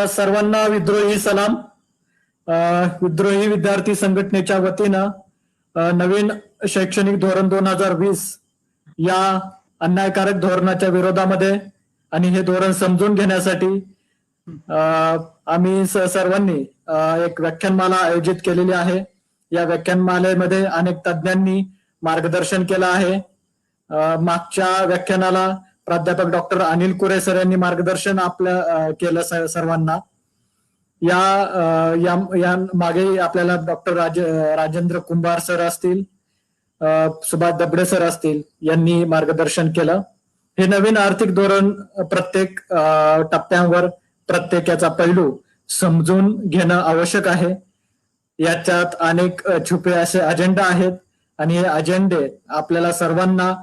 सर्वांना विद्रोही सलाम. विद्रोही विद्यार्थी संघटनेच्या वतीनं नवीन शैक्षणिक धोरण 2020 या अन्यायकारक धोरणाच्या विरोधामध्ये आणि हे धोरण समजून घेण्यासाठी आम्ही सर्वांनी एक व्याख्यानमाला आयोजित केलेली आहे. या व्याख्यानमालेमध्ये अनेक तज्ञांनी मार्गदर्शन केलं आहे. मागच्या व्याख्यानाला प्राध्यापक डॉक्टर अनिल कुरे सर यांनी मार्गदर्शन केलं सर्वांना. या मागे आपल्याला डॉक्टर राजेंद्र कुंभार सर असतील, सुभाष दबडे सर असतील यांनी मार्गदर्शन केलं. हे नवीन आर्थिक धोरण प्रत्येक टप्प्यांवर प्रत्येकाचा पैलू समजून घेणं आवश्यक आहे. याच्यात अनेक छुपे असे अजेंडा आहेत आणि हे अजेंडे आपल्याला सर्वांना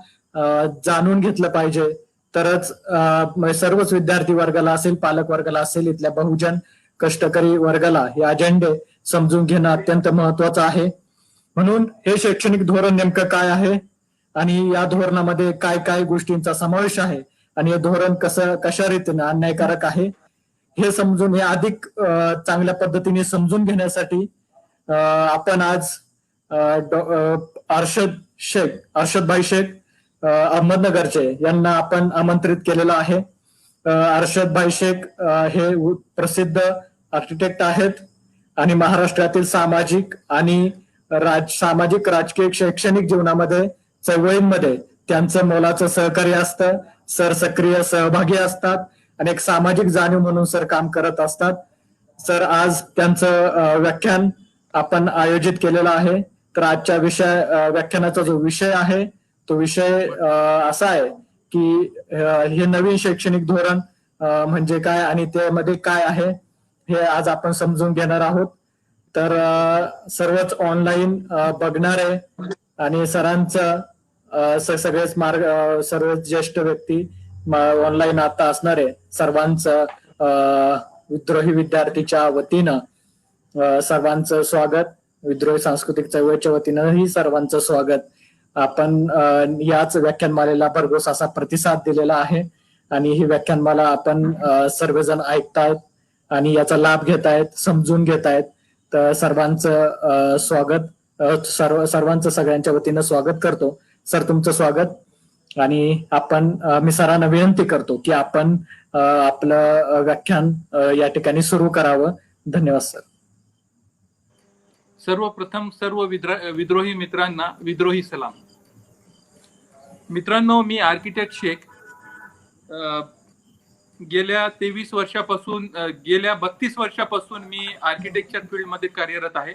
जाणून घेतलं पाहिजे, तरच सर्वच विद्यार्थी वर्गाला असेल, पालक वर्गाला असेल, इथल्या बहुजन कष्टकरी वर्गाला हे अजेंडे समजून घेणं अत्यंत महत्वाचं आहे. म्हणून हे शैक्षणिक धोरण नेमकं काय आहे आणि या धोरणामध्ये काय काय गोष्टींचा समावेश आहे आणि हे धोरण कशा रीतीने अन्यायकारक आहे हे समजून, हे अधिक चांगल्या पद्धतीने समजून घेण्यासाठी आपण आज अर्शदभाई शेख अहमदनगरचे यांना आपण आमंत्रित केलेलं आहे. अर्शदभाई शेख हे प्रसिद्ध आर्किटेक्ट आहेत आणि महाराष्ट्रातील सामाजिक राजकीय शैक्षणिक जीवनामध्ये चळवळींमध्ये त्यांचं मोलाचं सहकार्य असतं. सर सक्रिय सहभागी असतात आणि एक सामाजिक जाणीव म्हणून सर काम करत असतात. सर आज त्यांचं व्याख्यान आपण आयोजित केलेलं आहे. तर आजच्या व्याख्यानाचा जो विषय आहे तो विषय असा आहे की हे नवीन शैक्षणिक धोरण म्हणजे काय आणि त्यामध्ये काय आहे हे आज आपण समजून घेणार आहोत. तर सर्वच ऑनलाईन बघणारे आणि सरांचं सर्वच ज्येष्ठ व्यक्ती ऑनलाईन आता असणारे सर्वांचं विद्रोही विद्यार्थीच्या वतीनं सर्वांचं स्वागत. विद्रोही सांस्कृतिक चळवळीच्या वतीनंही सर्वांचं स्वागत. आपण याच व्याख्यानमालेला भरघोस असा प्रतिसाद दिलेला आहे आणि ही व्याख्यानमाला आपण सर्वजण ऐकतायत आणि याचा लाभ घेतायत, समजून घेतायत. तर सर्वांचं स्वागत, सर्वांचं सगळ्यांच्या वतीनं स्वागत करतो. सर तुमचं स्वागत. आणि मी सरांना विनंती करतो की आपण आपलं व्याख्यान या ठिकाणी सुरू करावं. धन्यवाद सर. सर्वप्रथम सर्व विद्रोही मित्रांना विद्रोही सलाम. मित्रांनो, मी आर्किटेक्ट शेख गेल्या 32 वर्षापासून मी आर्किटेक्चर फील्डमध्ये कार्यरत आहे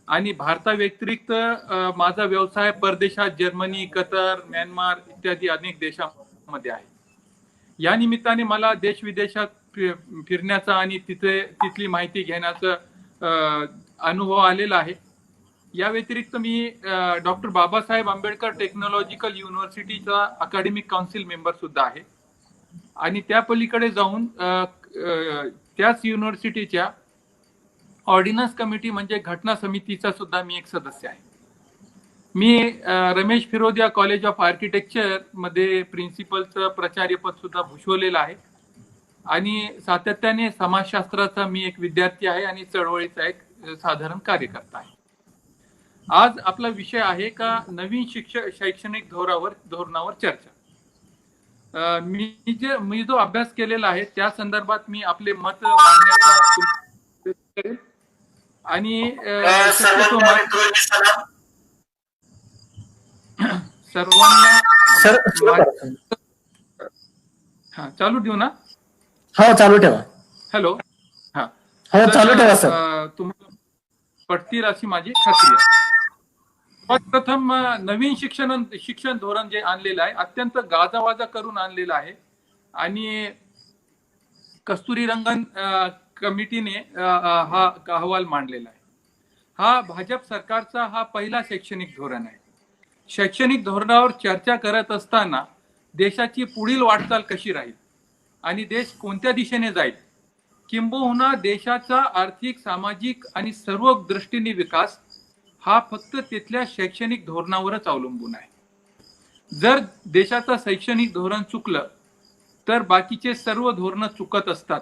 आणि भारताव्यतिरिक्त माझा व्यवसाय परदेशात जर्मनी, कतर, म्यानमार इत्यादी अनेक देशांमध्ये आहे. या निमित्ताने मला देश विदेशात फिरण्याचा आणि तिथली माहिती घेण्याचा अनुभव आलेला आहे. या व्यतिरिक्त मी डॉक्टर बाबासाहेब आंबेडकर टेक्नॉलॉजिकल युनिव्हर्सिटीचा अकॅडमिक काउन्सिल मेंबर सुद्धा आहे आणि त्या पलीकडे जाऊन त्याच युनिव्हर्सिटीच्या ऑर्डिनन्स कमिटी म्हणजे घटना समितीचा सुद्धा मी एक सदस्य आहे. मी Ramesh Firodia college of architecture मध्ये प्रिन्सिपलचं प्राचार्यपद सुद्धा भूषवलेलं आहे आणि सातत्याने समाजशास्त्राचा मी एक विद्यार्थी आहे आणि चळवळीचा एक साधारण कार्यकर्ता आहे. आज आपला विषय आहे का नवीन शैक्षणिक धोरणावर चर्चा. मी जो अभ्यास केलेला आहे त्या संदर्भात मी आपले मत मांडण्याचा करेल आणि सर्वांना चालू ठेवू ना. हो चालू ठेवा. हॅलो. हो चालू ठेवा सर. तुम्हाला पटतील अशी माझी खात्री आहे. प्रथम नवीन शिक्षण धोरण जे आणलेलं आहे अत्यंत गाजावाजा करून आणलेलं आहे आणि कस्तुरीरंगन कमिटीने हा अहवाल मांडलेला आहे. हा भाजप सरकारचा हा पहिला शैक्षणिक धोरण आहे. शैक्षणिक धोरणावर चर्चा करत असताना देशाची पुढील वाटचाल कशी राहील आणि देश कोणत्या दिशेने जाईल, किंबहुना देशाचा आर्थिक, सामाजिक आणि सर्व दृष्टीने विकास हा फक्त तिथल्या शैक्षणिक धोरणावरच अवलंबून आहे. जर देशाचं शैक्षणिक धोरण चुकलं तर बाकीचे सर्व धोरणं चुकत असतात.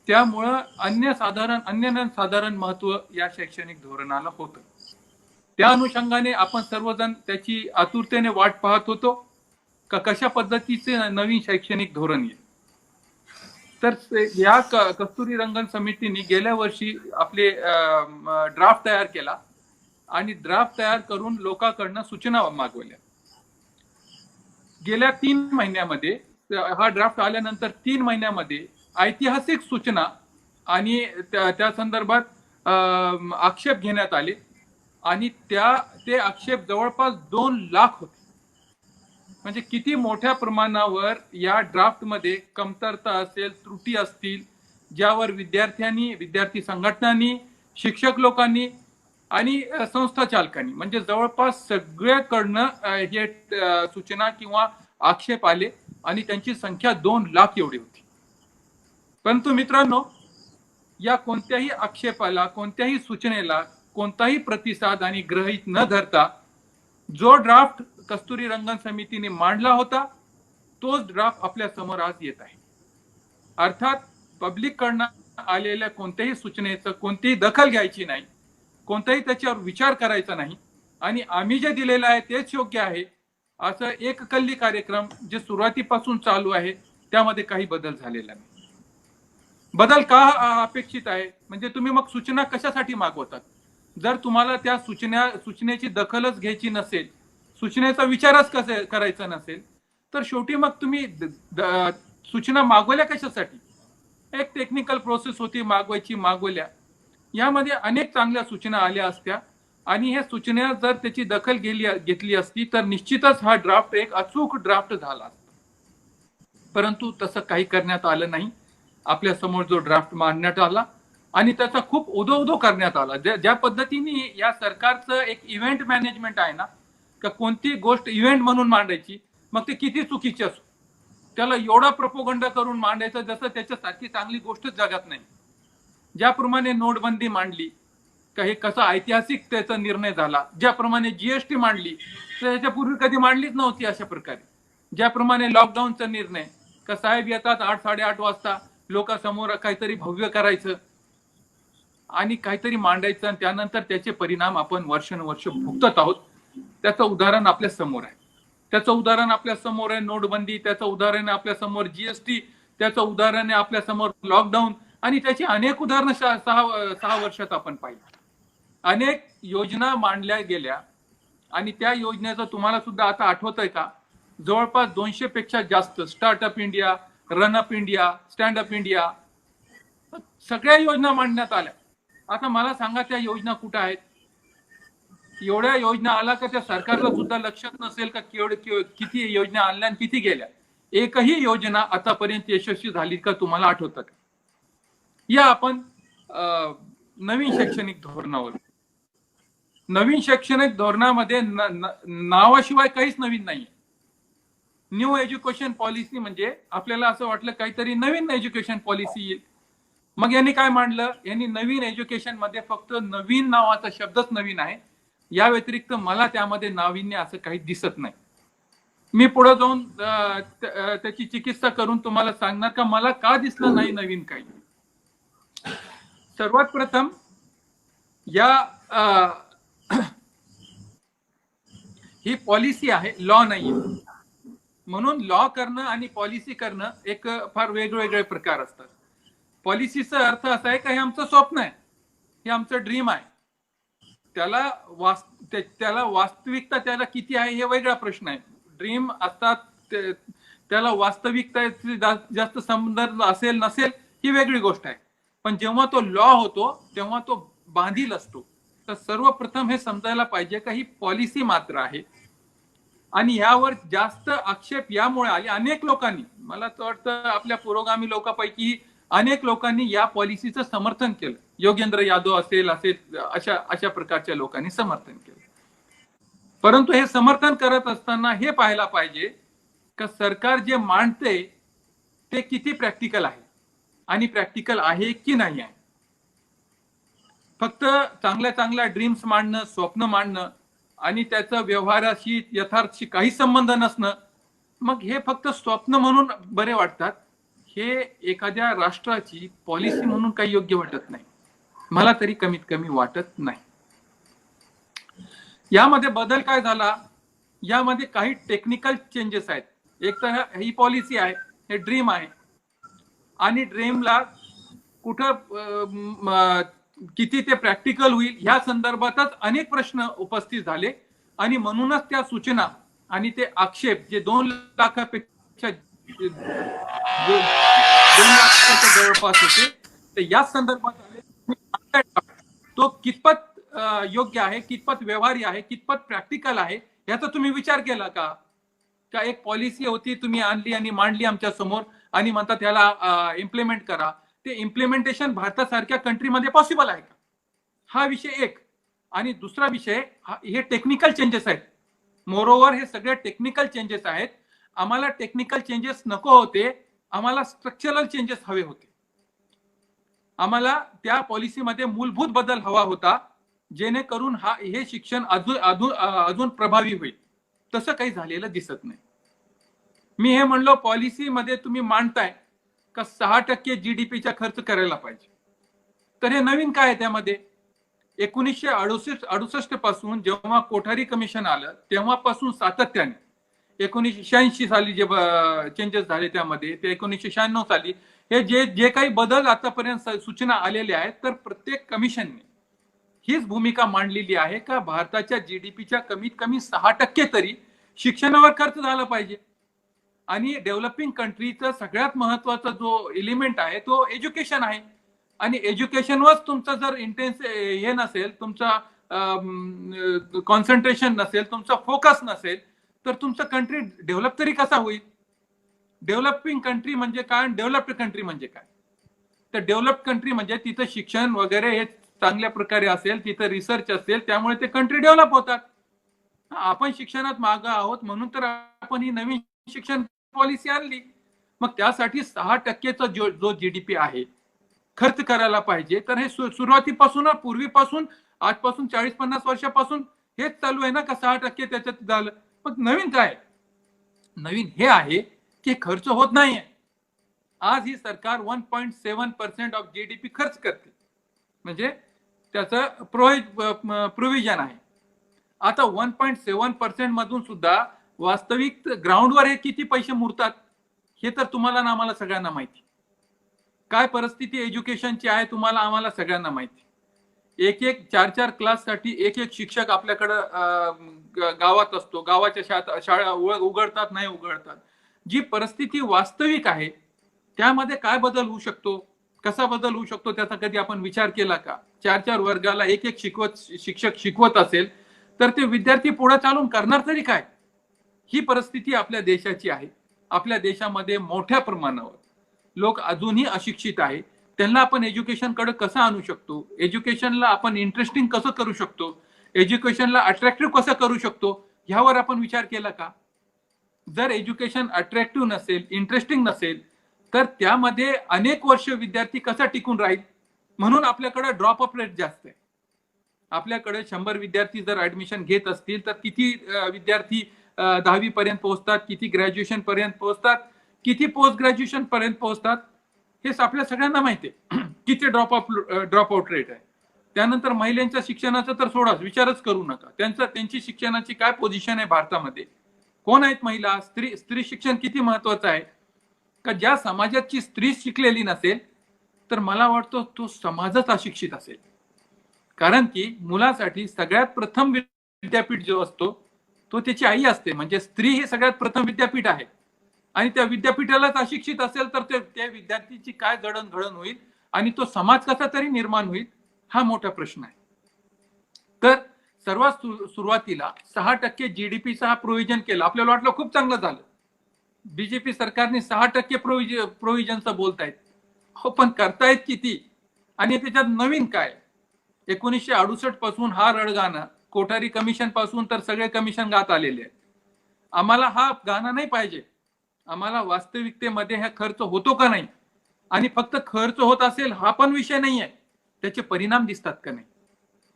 त्यामुळं अनन्यसाधारण महत्व या शैक्षणिक धोरणाला होतं. त्या अनुषंगाने आपण सर्वजण त्याची आतुरतेने वाट पाहत होतो का कशा पद्धतीचे नवीन शैक्षणिक धोरण येईल. तर या कस्तुरी रंगन समितीने गेल्या वर्षी आपले ड्राफ्ट तयार केला आणि ड्राफ्ट तयार करून लोकांकडनं सूचना मागवल्या. गेल्या 3 महिन्यामध्ये हा ड्राफ्ट आल्यानंतर 3 महिन्यामध्ये ऐतिहासिक सूचना आणि त्या संदर्भात आक्षेप घेण्यात आले आणि ते आक्षेप जवळपास 2 लाख होते. म्हणजे किती मोठ्या प्रमाणावर या ड्राफ्टमध्ये कमतरता असेल, त्रुटी असतील, ज्यावर विद्यार्थी संघटनांनी, शिक्षक लोकांनी आणि संस्था चालकांनी म्हणजे जवळपास सगळ्याकडनं हे सूचना किंवा आक्षेप आले आणि त्यांची संख्या 2 लाख एवढी होती. परंतु मित्रांनो, या कोणत्याही आक्षेपाला, कोणत्याही सूचनेला कोणताही प्रतिसाद आणि गृहीत न धरता जो ड्राफ्ट कस्तुरी रंगन समितीने मांडला होता तोच ड्राफ्ट आपल्या समोर आज येत आहे. अर्थात पब्लिक कडनं आलेल्या कोणत्याही सूचनेचं कोणतीही दखल घ्यायची नाही, कोणताही त्याच्यावर विचार करायचा नाही आणि आम्ही जे दिलेलं आहे तेच योग्य आहे असं एक कल्ली कार्यक्रम जे सुरुवातीपासून चालू आहे त्यामध्ये काही बदल झालेला नाही. बदल का अपेक्षित आहे म्हणजे तुम्ही मग सूचना कशासाठी मागवतात? जर तुम्हाला त्या सूचनेची दखलच घ्यायची नसेल, सूचनेचा विचारच करायचा नसेल, तर शेवटी मग तुम्ही सूचना मागवल्या कशासाठी? एक टेक्निकल प्रोसेस होती, मागवल्या. यामध्ये अनेक चांगल्या सूचना आल्या असत्या आणि हे सूचना जर त्याची दखल घेतली असती तर निश्चितच हा ड्राफ्ट एक अचूक ड्राफ्ट झाला असता. परंतु तसं काही करण्यात आलं नाही. आपल्या समोर जो ड्राफ्ट मांडण्यात आला आणि त्याचा खूप उदो करण्यात आला. ज्या पद्धतीने या सरकारचं एक इव्हेंट मॅनेजमेंट आहे ना, का कोणती गोष्ट इव्हेंट म्हणून मांडायची, मग ते किती चुकीची असो, त्याला एवढा प्रोपोगंडा करून मांडायचं जसं त्याच्यासारखी चांगली गोष्ट जगात नाही. ज्याप्रमाणे नोटबंदी मांडली का हे कसा ऐतिहासिक त्याचा निर्णय झाला, ज्याप्रमाणे जीएसटी मांडली तर याच्यापूर्वी कधी मांडलीच नव्हती अशा प्रकारे, ज्याप्रमाणे लॉकडाऊनचा निर्णय का साहेब येतात 8-8:30 वाजता लोकांसमोर काहीतरी भव्य करायचं आणि काहीतरी मांडायचं आणि त्यानंतर त्याचे परिणाम आपण वर्षानुवर्ष भुगतत आहोत. त्याचं उदाहरण आपल्या समोर आहे. नोटबंदी, त्याचं उदाहरण आहे आपल्या समोर जीएसटी, त्याचं उदाहरण आहे आपल्या समोर लॉकडाऊन आणि त्याची अनेक उदाहरणं 6 वर्षात आपण पाहिली. अनेक योजना मांडल्या गेल्या आणि त्या योजनेचं तुम्हाला सुद्धा आता आठवतंय का? जवळपास 200 पेक्षा जास्त startup India, run-up India, stand up India सगळ्या योजना मांडण्यात आल्या. आता मला सांगा त्या योजना कुठे आहेत? एवढ्या योजना आला का त्या सरकारला सुद्धा लक्षात नसेल का किती योजना आणल्या आणि किती गेल्या? एकही योजना आतापर्यंत यशस्वी झाली का तुम्हाला आठवतं का? या आपण नवीन शैक्षणिक धोरणावर. नवीन शैक्षणिक धोरणामध्ये नावाशिवाय काहीच नवीन नाही. न्यू एज्युकेशन पॉलिसी म्हणजे आपल्याला असं वाटलं काहीतरी नवीन एज्युकेशन पॉलिसी येईल. मग यांनी काय मांडलं? यांनी नवीन एज्युकेशन मध्ये फक्त नवीन नावाचा शब्दच नवीन आहे, या व्यतिरिक्त मला त्यामध्ये नाविन्य असं काही दिसत नाही. मी पुढे जाऊन त्याची चिकित्सा करून तुम्हाला सांगणार का मला का दिसलं नाही नवीन काही. सर्वात प्रथम ही पॉलिसी आहे, लॉ नाहीये. म्हणून लॉ करणं आणि पॉलिसी करणं एक फार वेगवेगळे प्रकार असतात. पॉलिसीचा अर्थ असा आहे का हे आमचं स्वप्न आहे, हे आमचं ड्रीम आहे. त्याला वास्तविकता त्याला किती आहे हे वेगळा प्रश्न आहे. ड्रीम असतात त्याला वास्तविकतेशी जास्त संबंध असेल नसेल ही वेगळी गोष्ट आहे. पण जेव्हा तो लॉ होतो तेव्हा तो बांधील असतो. तर सर्वप्रथम हे समजायला पाहिजे का ही पॉलिसी मात्र आहे आणि यावर जास्त आक्षेप यामुळे आले. अनेक लोकांनी, मला तर वाटतं आपल्या पुरोगामी लोकांपैकी अनेक लोकांनी या पॉलिसीचं समर्थन केलं. योगेंद्र यादव असेल अशा प्रकारच्या लोकांनी समर्थन केलं. परंतु हे समर्थन करत असताना हे पाहायला पाहिजे का सरकार जे मांडते ते किती प्रॅक्टिकल आहे आणि प्रॅक्टिकल आहे की नाही आहे. फक्त चांगल्या ड्रीम्स मांडणं, स्वप्न मांडणं आणि त्याचा व्यवहाराशी यथार्थशी काही संबंध नसणं मग हे फक्त स्वप्न म्हणून बरे वाटतात, हे एखाद्या राष्ट्राची पॉलिसी म्हणून काही योग्य वाटत नाही, मला तरी कमीत कमी वाटत नाही. यामध्ये बदल काय झाला, यामध्ये काही टेक्निकल चेंजेस आहेत. एक तर ही पॉलिसी आहे, हे ड्रीम आहे, आणि ड्रीमला कुठं किती ते प्रॅक्टिकल होईल ह्या संदर्भातच अनेक प्रश्न उपस्थित झाले, आणि म्हणूनच त्या सूचना आणि ते आक्षेप जे 2 लाखापेक्षा जवळपास होते ते याच संदर्भात आले. तो कितपत योग्य आहे, कितपत व्यवहारी आहे, कितपत प्रॅक्टिकल आहे, याचा तुम्ही विचार केला का? का एक पॉलिसी होती, तुम्ही आणली आणि मांडली आमच्या समोर आणि म्हणतात त्याला इम्प्लिमेंट करा. ते इम्प्लिमेंटेशन भारतासारख्या कंट्रीमध्ये पॉसिबल आहे का? हा विषय एक. आणि दुसरा विषय, हे टेक्निकल चेंजेस आहेत. मोरोवर हे सगळे टेक्निकल चेंजेस आहेत. आम्हाला टेक्निकल चेंजेस नको होते, आम्हाला स्ट्रक्चरल चेंजेस हवे होते. आम्हाला त्या पॉलिसीमध्ये मूलभूत बदल हवा होता, जेणेकरून हे शिक्षण अजून प्रभावी होईल. तसं काही झालेलं दिसत नाही. मी हे म्हणलो, पॉलिसीमध्ये तुम्ही मांडताय का 6% GDPचा खर्च करायला पाहिजे. तर हे नवीन काय आहे त्यामध्ये? 1968 पासून जेव्हा कोठारी कमिशन आलं तेव्हापासून सातत्याने 1986 साली जे चेंजेस झाले त्यामध्ये, ते 1996 साली, हे जे काही बदल आतापर्यंत सूचना आलेल्या आहेत, तर प्रत्येक कमिशनने हीच भूमिका मांडलेली आहे का भारताच्या GDPच्या कमीत कमी 6% तरी शिक्षणावर खर्च झाला पाहिजे. आणि डेव्हलपिंग कंट्रीचा सगळ्यात महत्वाचा जो एलिमेंट आहे तो एज्युकेशन आहे. आणि एज्युकेशनवरच तुमचं जर हे नसेल, तुमचा कॉन्सन्ट्रेशन नसेल, तुमचा फोकस नसेल, तर तुमचं कंट्री डेव्हलप तरी कसा होईल? डेव्हलपिंग कंट्री म्हणजे काय, डेव्हलप्ड कंट्री म्हणजे काय? तर डेव्हलप्ड कंट्री म्हणजे तिथं शिक्षण वगैरे हे चांगल्या प्रकारे असेल, तिथं रिसर्च असेल, त्यामुळे ते कंट्री डेव्हलप होतात. आपण शिक्षणात मागं आहोत म्हणून तर आपण ही नवीन शिक्षण पॉलिसी आणली. मग त्यासाठी 6%चा जो GDP आहे खर्च करायला पाहिजे. तर हे सुरुवातीपासून, पूर्वीपासून, आजपासून 40-50 वर्षापासून हेच चालू आहे ना, का 6% त्याच्यात झालं. मग नवीन काय? नवीन हे आहे की खर्च होत नाहीये. आज ही सरकार 1.7% ऑफ GDP खर्च करते, म्हणजे त्याचं प्रोव्हिजन आहे. आता 1.7% मधून सुद्धा वास्तविक ग्राउंडवर हे किती पैसे मुरतात हे तर तुम्हाला ना आम्हाला सगळ्यांना माहिती. काय परिस्थिती एज्युकेशनची आहे तुम्हाला आम्हाला सगळ्यांना माहिती. एक 4 क्लाससाठी एक शिक्षक आपल्याकडं गावात असतो. गावाच्या शाळा उघडतात नाही उघडतात. जी परिस्थिती वास्तविक आहे त्यामध्ये काय बदल होऊ शकतो, कसा बदल होऊ शकतो, त्याचा कधी आपण विचार केला का? 4 वर्गाला एक शिक्षक शिकवत असेल तर ते विद्यार्थी पुढे चालून करणार तरी काय? ही परिस्थिती आपल्या देशाची आहे. आपल्या देशामध्ये मोठ्या प्रमाणावर लोक अजूनही अशिक्षित आहे. त्यांना आपण एज्युकेशनकडे कसं आणू शकतो, एज्युकेशनला आपण इंटरेस्टिंग कसं करू शकतो, एज्युकेशनला अट्रॅक्टिव्ह कसं करू शकतो, ह्यावर आपण विचार केला का? जर एज्युकेशन अट्रॅक्टिव्ह नसेल, इंटरेस्टिंग नसेल, तर त्यामध्ये अनेक वर्ष विद्यार्थी कसा टिकून राहील? म्हणून आपल्याकडे ड्रॉप ऑफ रेट जास्त आहे. आपल्याकडे 100 विद्यार्थी जर ऍडमिशन घेत असतील तर किती विद्यार्थी 10वी पर्यंत पोहोचतात, किती ग्रॅज्युएशन पर्यंत पोहोचतात, किती पोस्ट ग्रॅज्युएशन पर्यंत पोहोचतात, हे आपल्या सगळ्यांना माहिती आहे. किती ड्रॉप आउट रेट आहे. त्यानंतर महिलांच्या शिक्षणाचा तर सोडाच, विचारच करू नका. त्यांची शिक्षणाची काय पोझिशन आहे भारतामध्ये, कोण आहेत महिला, स्त्री शिक्षण किती महत्वाचं आहे. का ज्या समाजाची स्त्री शिकलेली नसेल तर मला वाटतं तो समाजच अशिक्षित असेल. कारण की मुलासाठी सगळ्यात प्रथम विद्यापीठ जो असतो तो त्याची आई असते. म्हणजे स्त्री ही सगळ्यात प्रथम विद्यापीठ आहे. आणि त्या विद्यापीठालाच अशिक्षित असेल तर त्या विद्यार्थीची काय जडणघडण होईल आणि तो समाज कसा तरी निर्माण होईल, हा मोठा प्रश्न आहे. तर सर्वात सुरुवातीला 6% GDPचा हा प्रोव्हिजन केला. आपल्याला वाटलं खूप चांगलं झालं. बीजेपी सरकारने 6% प्रोव्हिजनचं बोलतायत. हो, पण करतायत किती आणि त्याच्यात नवीन काय? 1968 पासून हा रडगाणा, कोठारी कमिशन पासून तर सगळे कमिशन गात आलेले आहेत. आम्हाला हा गाणा नाही पाहिजे. आम्हाला वास्तविकतेमध्ये हा खर्च होतो का नाही, आणि फक्त खर्च होत असेल हा पण विषय नाही आहे, त्याचे परिणाम दिसतात का नाही.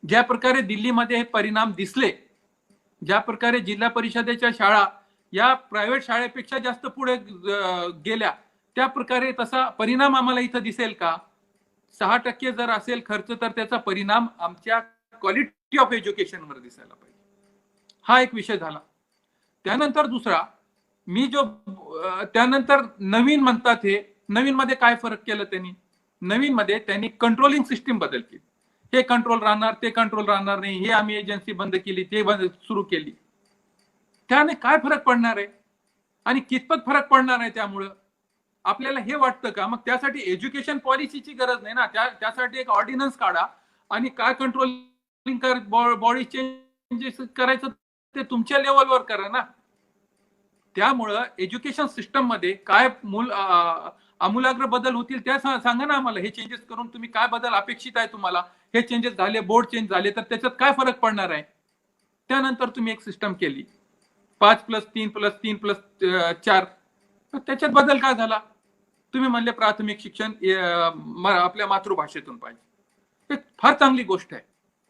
ज्या प्रकारे दिल्लीमध्ये हे परिणाम दिसले, ज्या प्रकारे जिल्हा परिषदेच्या शाळा या प्रायव्हेट शाळेपेक्षा जास्त पुढे गेल्या, त्या प्रकारे तसा परिणाम आम्हाला इथं दिसेल का? 6% जर असेल खर्च तर त्याचा परिणाम आमच्या क्वालिटी ऑफ एज्युकेशनवर दिसायला पाहिजे. हा एक विषय झाला. त्यानंतर दुसरा, मी जो त्यानंतर नवीन म्हणतात, हे नवीन मध्ये काय फरक केलं त्यांनी? नवीन मध्ये त्यांनी कंट्रोलिंग सिस्टीम बदल केली. हे कंट्रोल राहणार, ते कंट्रोल राहणार नाही, हे आम्ही एजन्सी बंद केली, ते बंद सुरू केली. त्याने काय फरक पडणार आहे आणि कितपत फरक पडणार आहे? त्यामुळं आपल्याला हे वाटतं का? मग त्यासाठी एज्युकेशन पॉलिसीची गरज नाही ना, त्यासाठी एक ऑर्डिनन्स काढा आणि काय कंट्रोलिंग बॉडी चेंजेस करायचं ते तुमच्या लेवलवर करा ना. त्यामुळं एज्युकेशन सिस्टम मध्ये काय आमूलाग्र बदल होतील त्या सांगा ना आम्हाला. हे चेंजेस करून तुम्ही काय बदल अपेक्षित आहे तुम्हाला? हे चेंजेस झाले, बोर्ड चेंज झाले, तर त्याच्यात काय फरक पडणार आहे? त्यानंतर तुम्ही एक सिस्टम केली 5+3+3+4, त्याच्यात बदल काय झाला? तुम्ही म्हणले प्राथमिक शिक्षण आपल्या मातृभाषेतून पाहिजे. हे फार चांगली गोष्ट आहे.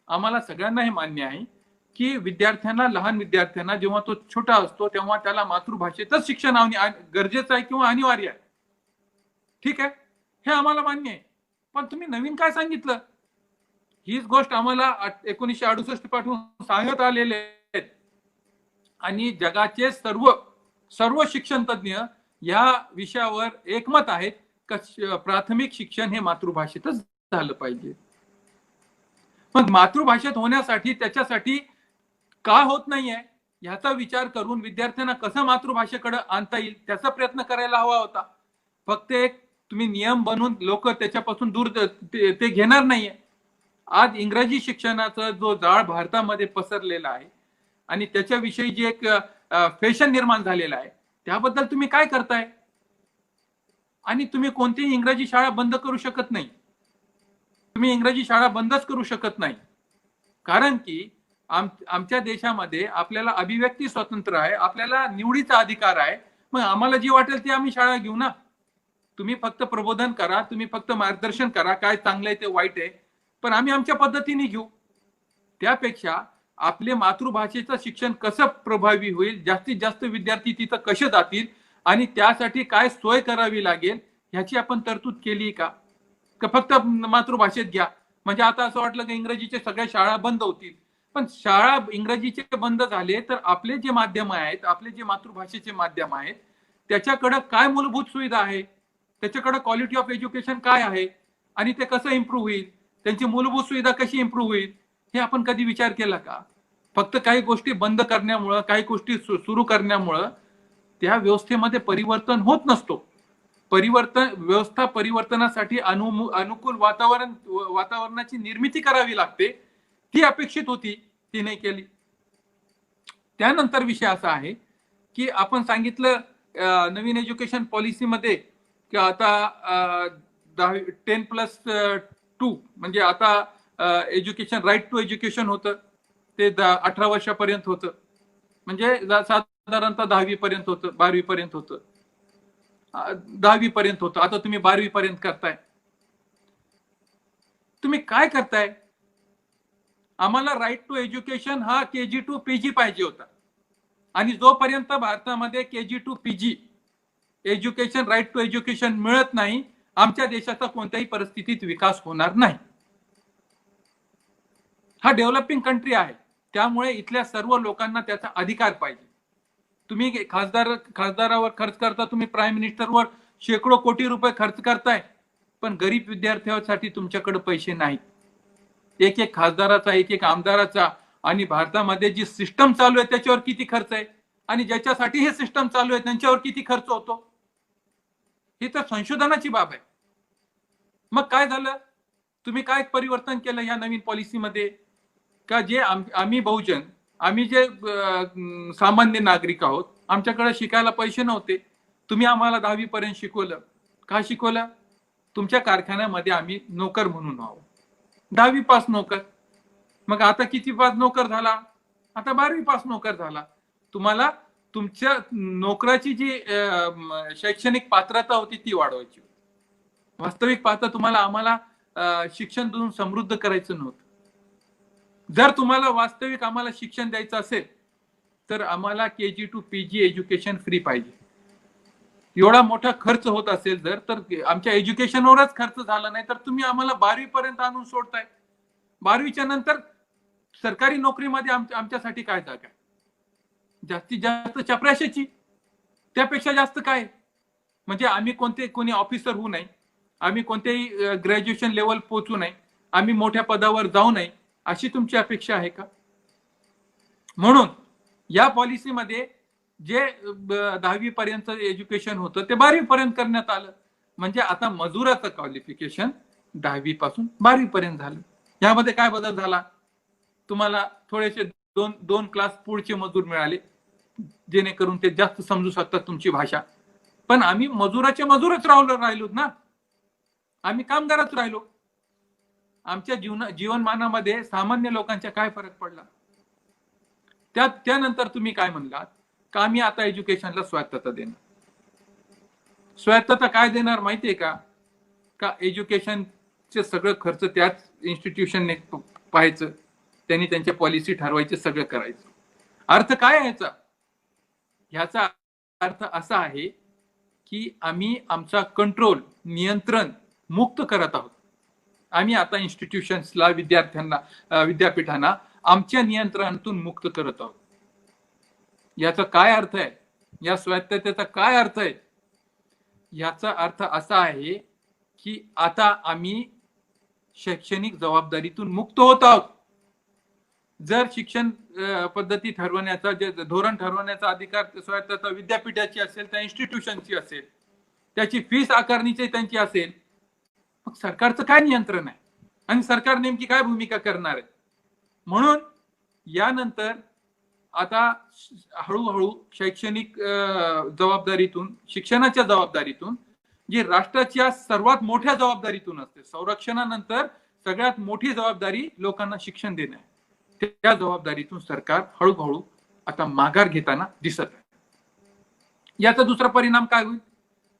आम्हाला सगळ्यांना हे मान्य आहे की विद्यार्थ्यांना, लहान विद्यार्थ्यांना जेव्हा तो छोटा असतो तेव्हा त्याला मातृभाषेतच शिक्षण गरजेचं आहे किंवा अनिवार्य आहे. ठीक आहे, हे आम्हाला मान्य आहे. पण तुम्ही नवीन काय सांगितलं? हीच गोष्ट आम्हाला 1968 पासून सांगत आलेले आहेत आणि जगाचे सर्व शिक्षण तज्ञ या विषयावर एकमत आहेत की प्राथमिक शिक्षण हे मातृभाषेतच झालं पाहिजे. मग मातृभाषेत होण्यासाठी, त्याच्यासाठी का होत नाहीये ह्याचा विचार करून विद्यार्थ्यांना कसं मातृभाषेकडे आणता येईल त्याचा प्रयत्न करायला हवा होता. फक्त एक तुम्ही नियम बनवून लोक त्याच्यापासून दूर ते घेणार नाहीये. आज इंग्रजी शिक्षणाचा जो जाळ भारतामध्ये पसरलेला आहे आणि त्याच्याविषयी जे एक फॅशन निर्माण झालेला आहे, त्याबद्दल तुम्ही काय करताय? आणि तुम्ही कोणतीही इंग्रजी शाळा बंद करू शकत नाही. तुम्ही इंग्रजी शाळा बंदच करू शकत नाही, कारण की आमच्या देशामध्ये आपल्याला अभिव्यक्ती स्वातंत्र्य आहे, आपल्याला निवडीचा अधिकार आहे. मग आम्हाला जी वाटेल ती आम्ही शाळा घेऊ ना. तुम्ही फक्त प्रबोधन करा, तुम्ही फक्त मार्गदर्शन करा, काय चांगलं आहे ते वाईट आहे, पण आम्ही आमच्या पद्धतीने घेऊ. त्यापेक्षा आपले मातृभाषेचं शिक्षण कसं प्रभावी होईल, जास्तीत जास्त विद्यार्थी तिथं कसे जातील आणि त्यासाठी काय सोय करावी लागेल ह्याची आपण तरतूद केली का? फक्त मातृभाषेत घ्या म्हणजे आता असं वाटलं की इंग्रजीचे सगळ्या शाळा बंद होतील. पण शाळा इंग्रजीचे बंद झाले तर आपले जे माध्यम आहेत, आपले जे मातृभाषेचे माध्यम आहेत, त्याच्याकडे काय मूलभूत सुविधा आहे, त्याच्याकडे क्वालिटी ऑफ एज्युकेशन काय आहे आणि ते कसं इम्प्रूव्ह होईल, त्यांची मूलभूत सुविधा कशी इम्प्रूव्ह होईल, हे आपण कधी विचार केला का? फक्त काही गोष्टी बंद करण्यामुळं, काही गोष्टी सुरू करण्यामुळं त्या व्यवस्थेमध्ये परिवर्तन होत नसतो. व्यवस्था परिवर्तनासाठी अनुकूल वातावरणाची निर्मिती करावी लागते. ती अपेक्षित होती, ती नाही केली. त्यानंतर विषय असा आहे की आपण सांगितलं नवीन एज्युकेशन पॉलिसीमध्ये की आता 10+2 म्हणजे आता एज्युकेशन, राईट टू एज्युकेशन होतं ते 18 वर्षापर्यंत होतं, म्हणजे साधारणतः 10वी पर्यंत होतं, 12वी पर्यंत होतं, 10वी पर्यंत होतं. आता तुम्ही 12वी पर्यंत करताय. तुम्ही काय करताय? आम्हाला राईट टू एज्युकेशन हा KG to PG पाहिजे होता आणि जोपर्यंत भारतामध्ये KG to PG education, right to education मिळत नाही, आमच्या देशाचा कोणत्याही परिस्थितीत विकास होणार नाही. हा डेव्हलपिंग कंट्री आहे, त्यामुळे इथल्या सर्व लोकांना त्याचा अधिकार पाहिजे. तुम्ही खासदारावर खर्च करता, तुम्ही प्राईम मिनिस्टरवर शेकडो कोटी रुपये खर्च करताय, पण गरीब विद्यार्थ्यांसाठी तुमच्याकडे पैसे नाहीत. एक एक खासदाराचा, एक एक आमदाराचा आणि भारतामध्ये जी सिस्टम चालू आहे त्याच्यावर किती खर्च आहे आणि ज्याच्यासाठी हे सिस्टम चालू आहे त्यांच्यावर किती खर्च होतो, ही तर संशोधनाची बाब आहे. मग काय झालं? तुम्ही काय परिवर्तन केलं या नवीन पॉलिसीमध्ये? का जे आम्ही बहुजन, आम्ही जे सामान्य नागरिक आहोत, आमच्याकडे शिकायला पैसे नव्हते, तुम्ही आम्हाला 10वी पर्यंत शिकवलं. का शिकवलं? तुमच्या कारखान्यामध्ये आम्ही नोकर म्हणून व्हावं. 10वी पास नोकर. मग आता किती पास नोकर झाला? आता 12वी पास नोकर झाला. तुम्हाला तुमच्या नोकराची जी शैक्षणिक पात्रता होती ती वाढवायची. वास्तविक पाहता तुम्हाला आम्हाला शिक्षण देऊन समृद्ध करायचं नव्हतं. जर तुम्हाला वास्तविक आम्हाला शिक्षण द्यायचं असेल तर आम्हाला KG to PG education free पाहिजे. एवढा मोठा खर्च होत असेल जर, तर आमच्या एज्युकेशनवरच खर्च झाला नाही तर तुम्ही आम्हाला 12वी पर्यंत आणून सोडताय. 12वीच्या नंतर सरकारी नोकरीमध्ये आमच्यासाठी काय जागा आहे? जास्तीत जास्त चपराशाची, त्यापेक्षा जास्त काय? म्हणजे आम्ही कोणी ऑफिसर होऊ नये, आम्ही कोणत्याही ग्रॅज्युएशन लेवल पोहोचू नये, आम्ही मोठ्या पदावर जाऊ नये, अशी तुमची अपेक्षा आहे का? म्हणून या पॉलिसीमध्ये जे 10वी पर्यंत एज्युकेशन होतं ते 12वी पर्यंत करण्यात आलं. म्हणजे आता मजुराचं क्वालिफिकेशन 10वी पासून 12वी पर्यंत झालं. यामध्ये काय बदल झाला? तुम्हाला थोडेसे दोन क्लास पुढचे मजूर मिळाले, जेणेकरून ते जास्त समजू शकतात तुमची भाषा. पण आम्ही मजूरच राहिलो ना, आम्ही कामगारच राहिलो. आमच्या जीवनमानामध्ये सामान्य लोकांचा काय फरक पडला? त्यानंतर तुम्ही काय म्हणलात का आम्ही आता एज्युकेशनला स्वायत्तता देणार. स्वायत्तता काय देणार माहितीये का एज्युकेशनचे सगळं खर्च त्याच इन्स्टिट्यूशनने पाहायचं, त्यांनी त्यांच्या पॉलिसी ठरवायचे, सगळं करायचं. अर्थ काय याचा? ह्याचा अर्थ असा आहे की आम्ही आमचा कंट्रोल, नियंत्रण मुक्त करत आहोत. आम्ही आता इन्स्टिट्यूशन्सला, विद्यापीठांना आमच्या नियंत्रणातून मुक्त करत आहोत. याचा काय अर्थ आहे? या स्वायत्ततेचा काय अर्थ आहे? याचा अर्थ असा आहे की आता आम्ही शैक्षणिक जबाबदारीतून मुक्त होत आहोत. जर शिक्षण पद्धती ठरवण्याचा, जे धोरण ठरवण्याचा अधिकार स्वायत्तता विद्यापीठाची असेल, त्या इन्स्टिट्यूशनची असेल, त्याची फीस आकारणीची त्यांची असेल, मग सरकारचं काय नियंत्रण आहे आणि सरकार नेमकी काय भूमिका करणार आहे? म्हणून यानंतर आता हळूहळू शैक्षणिक जबाबदारीतून, शिक्षणाच्या जबाबदारीतून, जी राष्ट्राच्या सर्वात मोठ्या जबाबदारीतून असते, संरक्षणानंतर सगळ्यात मोठी जबाबदारी लोकांना शिक्षण देणं आहे, त्या जबाबदारीतून सरकार हळूहळू आता माघार घेताना दिसत आहे. याचा दुसरा परिणाम काय होईल?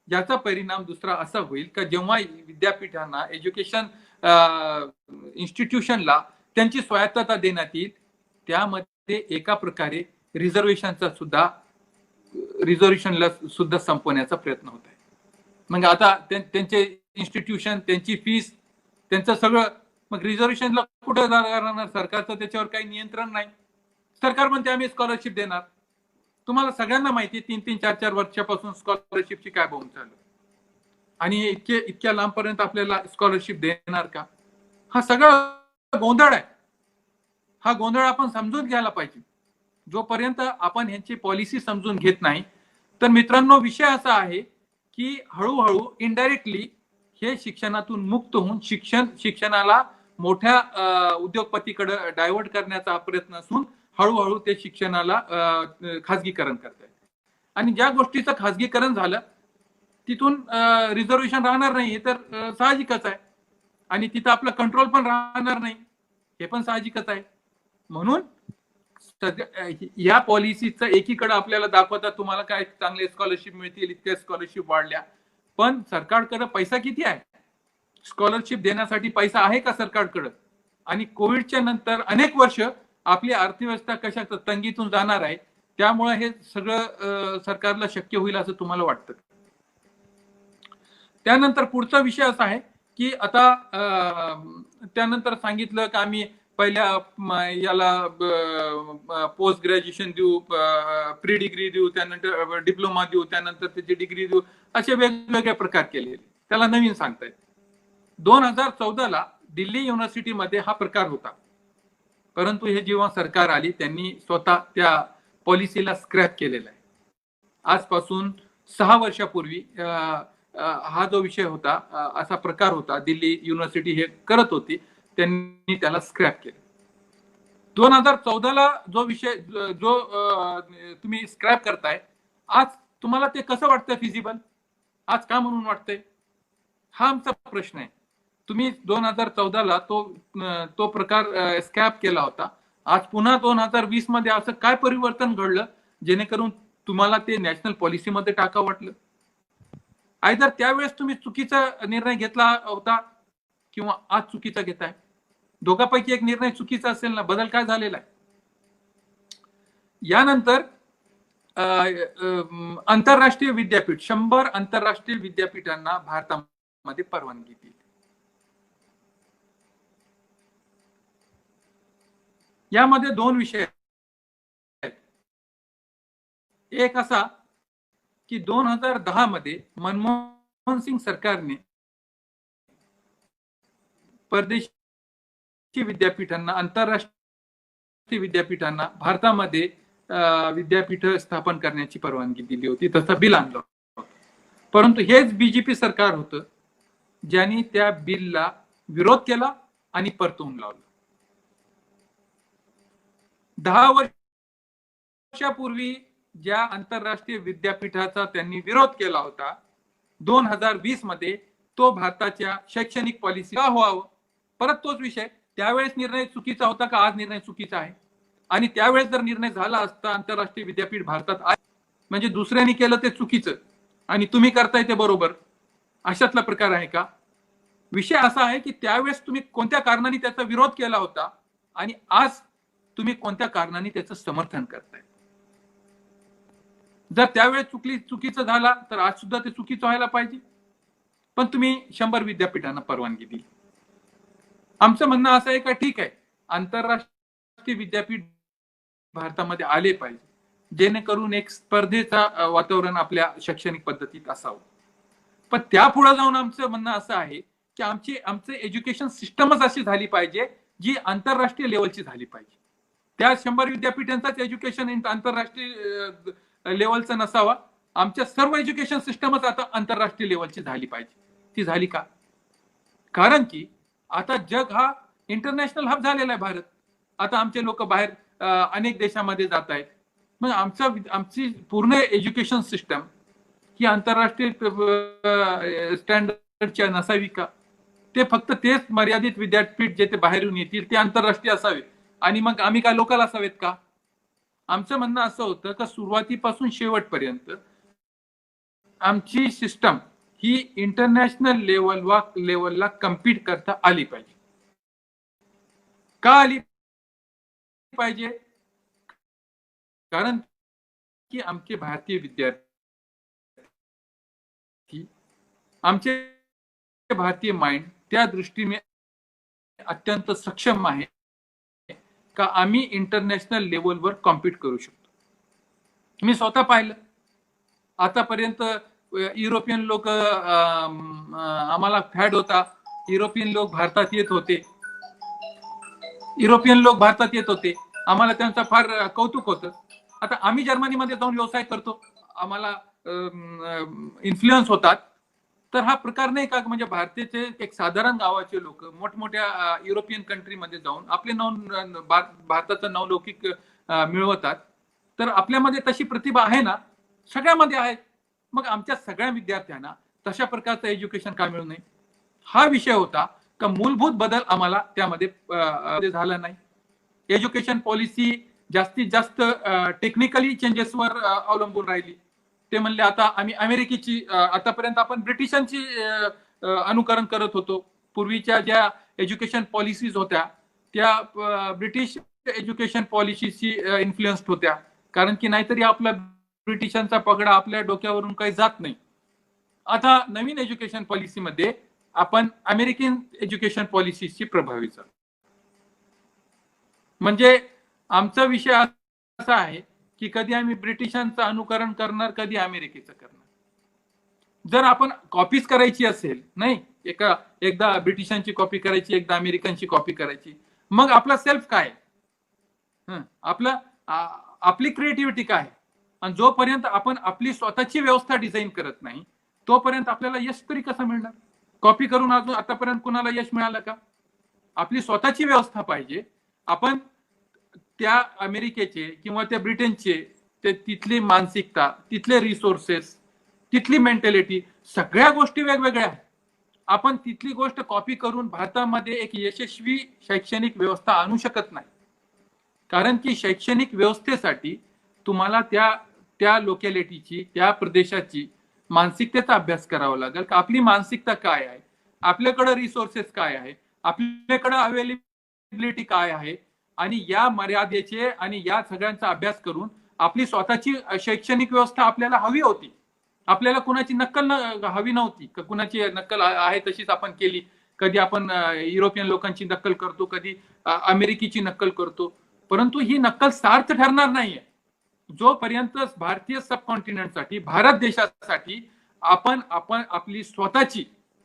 याचा परिणाम दुसरा असा होईल का जेव्हा विद्यापीठांना, एज्युकेशन इन्स्टिट्यूशनला त्यांची स्वायत्तता देण्यात येईल, त्यामध्ये एका प्रकारे रिझर्वेशनला सुद्धा संपवण्याचा प्रयत्न होत आहे. मग आता त्यांचे इन्स्टिट्यूशन, त्यांची फीस, त्यांचं सगळं, मग रिझर्वेशनला कुठे जाणार? सरकारचं त्याच्यावर काही नियंत्रण नाही. सरकार म्हणते आम्ही स्कॉलरशिप देणार. तुम्हाला सगळ्यांना माहिती, 3-3, 4-4 वर्षापासून स्कॉलरशिपची काय बोंब चालू, आणि इतक्या लांबपर्यंत आपल्याला स्कॉलरशिप देणार का? हा सगळा गोंधळ आहे. हा गोंधळ आपण समजून घ्यायला पाहिजे. जोपर्यंत आपण ह्यांची पॉलिसी समजून घेत नाही, तर मित्रांनो, विषय असा आहे की हळूहळू इनडायरेक्टली हे शिक्षणातून मुक्त होऊन शिक्षणाला मोठ्या उद्योगपतीकडे डायव्हर्ट करण्याचा प्रयत्न असून हळूहळू ते शिक्षणाला खाजगीकरण करतात. आणि ज्या गोष्टीचं खाजगीकरण झालं तिथून रिझर्वेशन राहणार नाही, हे तर साहजिकच आहे. आणि तिथं आपलं कंट्रोल पण राहणार नाही, हे पण साहजिकच आहे. म्हणून या पॉलिसीचं एकीकडे आपल्याला दाखवतात, तुम्हाला काय चांगले स्कॉलरशिप मिळतील, इतक्या स्कॉलरशिप वाढल्या, पण सरकारकडे पैसा किती आहे? स्कॉलरशिप देण्यासाठी पैसा आहे का सरकारकडे? आणि कोविडच्या नंतर अनेक वर्ष आपली अर्थव्यवस्था कशा तंगीतून जाणार आहे, त्यामुळे हे सगळं सरकारला शक्य होईल असं तुम्हाला वाटतं? त्यानंतर पुढचा विषय असा आहे की आता त्यानंतर सांगितलं की आम्ही पहिल्या याला पोस्ट ग्रॅज्युएशन देऊ, प्री डिग्री देऊ, त्यानंतर डिप्लोमा देऊ, त्यानंतर त्याची डिग्री देऊ, असे वेगवेगळे प्रकार केले. त्याला नवीन सांगतायत. 2014ला दिल्ली युनिव्हर्सिटीमध्ये हा प्रकार होता, परंतु हे जेव्हा सरकार आली त्यांनी स्वतः त्या पॉलिसीला स्क्रॅप केलेला आहे. आजपासून 6 वर्षापूर्वी हा जो विषय होता, असा प्रकार होता, दिल्ली युनिव्हर्सिटी हे करत होती, त्यांनी त्याला स्क्रॅप केलं. 2014ला जो विषय तुम्ही स्क्रॅप करताय, आज तुम्हाला ते कसं वाटतंय फिजिबल? आज का म्हणून वाटतंय? हा आमचा प्रश्न आहे. तुम्ही 2014ला तो प्रकार स्क्रॅप केला होता. आज पुन्हा 2020 मध्ये असं काय परिवर्तन घडलं जेणेकरून तुम्हाला ते नॅशनल पॉलिसीमध्ये टाका वाटलं? आयदर त्यावेळेस तुम्ही चुकीचा निर्णय घेतला होता किंवा आज चुकीचा घेताय. दोघांपैकी एक निर्णय चुकीचा असेल ना. बदल काय झालेला आहे? यानंतर आंतरराष्ट्रीय विद्यापीठ 100 आंतरराष्ट्रीय विद्यापीठांना भारतामध्ये परवानगी दिली. यामध्ये 2 विषय आहेत. एक असा की 2010 मध्ये मनमोहन सिंग सरकारने परदेशी विद्यापीठांना, आंतरराष्ट्रीय विद्यापीठांना भारतामध्ये विद्यापीठ स्थापन करण्याची परवानगी दिली होती, तसं बिल आणलं होतं. परंतु हेच बीजेपी सरकार होतं ज्यांनी त्या बिलला विरोध केला आणि परतवून लावलं. 10 वर्षापूर्वी ज्या आंतरराष्ट्रीय विद्यापीठाचा त्यांनी विरोध केला होता, 2020 मध्ये तो भारताच्या शैक्षणिक पॉलिसी का व्हावं, परत तोच विषय. त्यावेळेस निर्णय चुकीचा होता का आज निर्णय चुकीचा आहे? आणि त्यावेळेस जर निर्णय झाला असता आंतरराष्ट्रीय विद्यापीठ भारतात आहे म्हणजे दुसऱ्यांनी केलं ते चुकीचं आणि तुम्ही करताय ते बरोबर, अशातला प्रकार आहे का? विषय असा आहे की त्यावेळेस तुम्ही कोणत्या कारणाने त्याचा विरोध केला होता आणि आज तुम्ही कोणत्या कारणाने त्याचं समर्थन करताय. जर त्यावेळेस चुकीचं झाला तर आज सुद्धा ते चुकीचं व्हायला पाहिजे. पण तुम्ही 100 विद्यापीठांना परवानगी दिली. आमचं म्हणणं असं आहे का ठीक आहे, आंतरराष्ट्रीय विद्यापीठ भारतामध्ये आले पाहिजे, जेणेकरून एक स्पर्धेचा वातावरण आपल्या शैक्षणिक पद्धतीत असावं. पण त्यापुढे जाऊन आमचं म्हणणं असं आहे की आमचं एज्युकेशन सिस्टमच अशी झाली पाहिजे जी आंतरराष्ट्रीय लेवलची झाली पाहिजे. त्या 100 विद्यापीठांचाच एज्युकेशन आंतरराष्ट्रीय लेवलचा नसावा. आमच्या सर्व एज्युकेशन सिस्टमच आता आंतरराष्ट्रीय लेवलची झाली पाहिजे. ती झाली का? कारण की आता जग हा इंटरनॅशनल हब झालेला आहे भारत. आता आमचे लोक बाहेर अनेक देशामध्ये जात आहेत. मग आमची पूर्ण एज्युकेशन सिस्टम ही आंतरराष्ट्रीय स्टँडर्डच्या नसावी का? ते फक्त तेच मर्यादित विद्यापीठ जे ते बाहेरून येतील ते आंतरराष्ट्रीय असावे आणि मग आम्ही काय लोकल असावेत का? आमचं म्हणणं असं होतं का सुरुवातीपासून शेवटपर्यंत आमची सिस्टम ही इंटरनॅशनल लेवलला कम्पीट करता आली पाहिजे. का आली पाहिजे? कारण की आमचे भारतीय विद्यार्थी, आमचे भारतीय माइंड त्या दृष्टीने अत्यंत सक्षम आहे का आम्ही इंटरनॅशनल लेवलवर कॉम्पीट करू शकतो. मी स्वतः पाहिलं. आतापर्यंत युरोपियन लोक आम्हाला फॅड होता. युरोपियन लोक भारतात येत होते. आम्हाला त्यांचं फार कौतुक होतं. आता आम्ही जर्मनीमध्ये जाऊन व्यवसाय करतो, आम्हाला इन्फ्लुएन्स होतात. तर हा प्रकार नाही का म्हणजे भारताचे एक साधारण गावाचे लोक मोठमोठ्या युरोपियन कंट्रीमध्ये जाऊन आपले भारताचं नवलौकिक मिळवतात. तर आपल्यामध्ये तशी प्रतिभा आहे ना, सगळ्यामध्ये आहे. मग आमच्या सगळ्या विद्यार्थ्यांना तशा प्रकारचं एज्युकेशन का मिळू नये? हा विषय होता का मूलभूत बदल आम्हाला त्यामध्ये झाला नाही. एज्युकेशन पॉलिसी जास्तीत जास्त टेक्निकली चेंजेसवर अवलंबून राहिली. ते म्हणले आता आम्ही अमेरिकेची, आतापर्यंत आपण ब्रिटिशांची अनुकरण करत होतो. पूर्वीच्या ज्या एज्युकेशन पॉलिसीज होत्या त्या ब्रिटिश एज्युकेशन पॉलिसीची इन्फ्लुएन्स्ड होत्या. कारण की नाहीतरी आपला ब्रिटिशांचा पगडा आपल्या डोक्यावरून काही जात नाही. आता नवीन एज्युकेशन पॉलिसीमध्ये आपण अमेरिकन एज्युकेशन पॉलिसीची प्रभावी चालू. म्हणजे आमचा विषय असा आहे की कधी आम्ही ब्रिटिशांचं अनुकरण करणार, कधी अमेरिकेचं करणार. जर आपण कॉपीज करायची असेल, नाही एकदा ब्रिटिशांची कॉपी करायची, एकदा अमेरिकनची कॉपी करायची, मग आपला सेल्फ काय, आपली क्रिएटिव्हिटी काय? आणि जोपर्यंत आपण आपली स्वतःची व्यवस्था डिझाईन करत नाही तोपर्यंत आपल्याला यश तरी कसं मिळणार? कॉपी करून अजून आतापर्यंत कुणाला यश मिळालं का? आपली स्वतःची व्यवस्था पाहिजे. आपण त्या अमेरिकेचे किंवा त्या ब्रिटनचे तिथली मानसिकता, तिथले रिसोर्सेस, तिथली मेंटॅलिटी, सगळ्या गोष्टी वेगवेगळ्या आहेत. आपण तिथली गोष्ट कॉपी करून भारतामध्ये एक यशस्वी शैक्षणिक व्यवस्था आणू शकत नाही. कारण की शैक्षणिक व्यवस्थेसाठी तुम्हाला त्या लोकॅलिटीची, त्या प्रदेशाची मानसिकतेचा अभ्यास करावा लागेल. का आपली मानसिकता काय आहे, आपल्याकडे रिसोर्सेस काय आहे, आपल्याकडे अवेलेबिलिटी काय आहे, आणि या मर्यादेचे आणि या सगळ्यांचा अभ्यास करून आपली स्वतःची शैक्षणिक व्यवस्था आपल्याला हवी होती. आपल्याला कुणाची नक्कल हवी नव्हती. कुणाची नक्कल आहे तशीच आपण केली. कधी आपण युरोपियन लोकांची नक्कल करतो, कधी अमेरिकेची नक्कल करतो. परंतु ही नक्कल सार्थ ठरणार नाहीये जोपर्यंत भारतीय सबकॉन्टिनेंटसाठी, भारत देशासाठी आपण आपली स्वतःची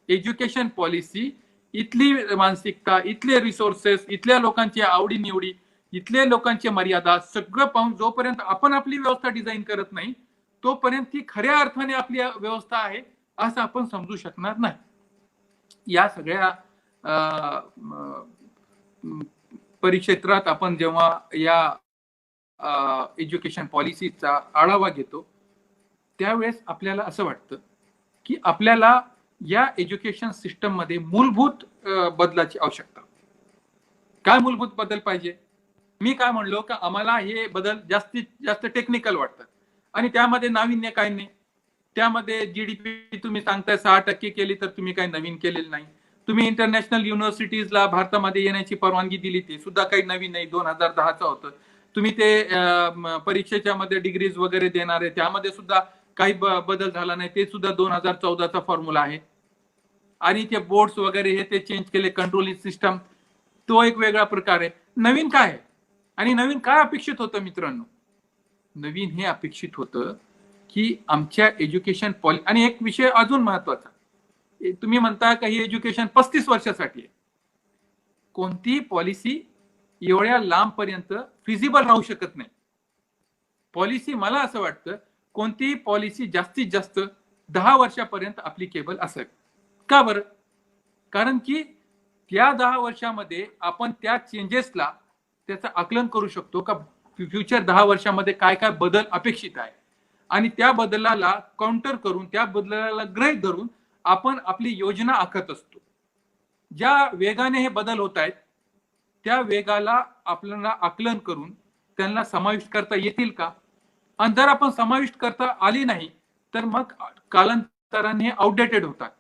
एज्युकेशन पॉलिसी, इथली मानसिकता, इथले रिसोर्सेस, इथल्या लोकांची आवडीनिवडी, इथल्या लोकांची मर्यादा सगळं पाहून जोपर्यंत आपण आपली व्यवस्था डिझाईन करत नाही तोपर्यंत ती खऱ्या अर्थाने आपली व्यवस्था आहे असं आपण समजू शकणार नाही. या सगळ्या परिक्षेत्रात आपण जेव्हा या एज्युकेशन पॉलिसीचा आढावा घेतो त्यावेळेस आपल्याला असं वाटतं की आपल्याला या एज्युकेशन सिस्टम मध्ये मूलभूत बदलाची आवश्यकता. काय मूलभूत बदल पाहिजे? मी काय म्हणलो का आम्हाला हे बदल जास्तीत जास्त टेक्निकल वाटतात आणि त्यामध्ये नाविन्य काय नाही. त्यामध्ये जीडीपी तुम्ही सांगताय 6% केली तर तुम्ही काही नवीन केलेलं नाही. तुम्ही इंटरनॅशनल युनिव्हर्सिटीजला भारतामध्ये येण्याची परवानगी दिली ती सुद्धा काही नवीन नाही, 2010चं होतं. तुम्ही ते परीक्षेच्या मध्ये डिग्रीज वगैरे देणार आहे त्यामध्ये सुद्धा काही बदल झाला नाही, ते सुद्धा 2014चा फॉर्म्युला आहे. आणि ते बोर्ड्स वगैरे हे ते चेंज केले, कंट्रोलिंग सिस्टम तो एक वेगळा प्रकार आहे. नवीन काय आहे आणि नवीन काय अपेक्षित होतं मित्रांनो? नवीन हे अपेक्षित होतं की आमच्या एज्युकेशन पॉलिसी. आणि एक विषय अजून महत्वाचा, तुम्ही म्हणता का ही एज्युकेशन 35 वर्षासाठी आहे. कोणतीही पॉलिसी एवढ्या लांबपर्यंत फिजिबल राहू शकत नाही. पॉलिसी मला असं वाटतं कोणतीही पॉलिसी जास्तीत जास्त 10 वर्षापर्यंत अप्लिकेबल असेल. का बरं? कारण की त्या 10 वर्षामध्ये आपण त्या चेंजेसला त्याचं आकलन करू शकतो का फ्युचर 10 वर्षामध्ये काय काय बदल अपेक्षित आहे आणि त्या बदलाला काउंटर करून, त्या बदलाला गृहीत धरून आपण आपली योजना आखत असतो. ज्या वेगाने हे बदल होत आहेत त्या वेगाला आपल्याला आकलन करून त्यांना समाविष्ट करता येतील का? आणि जर आपण समाविष्ट करता आली नाही तर मग कालांतराने आउटडेटेड होतात.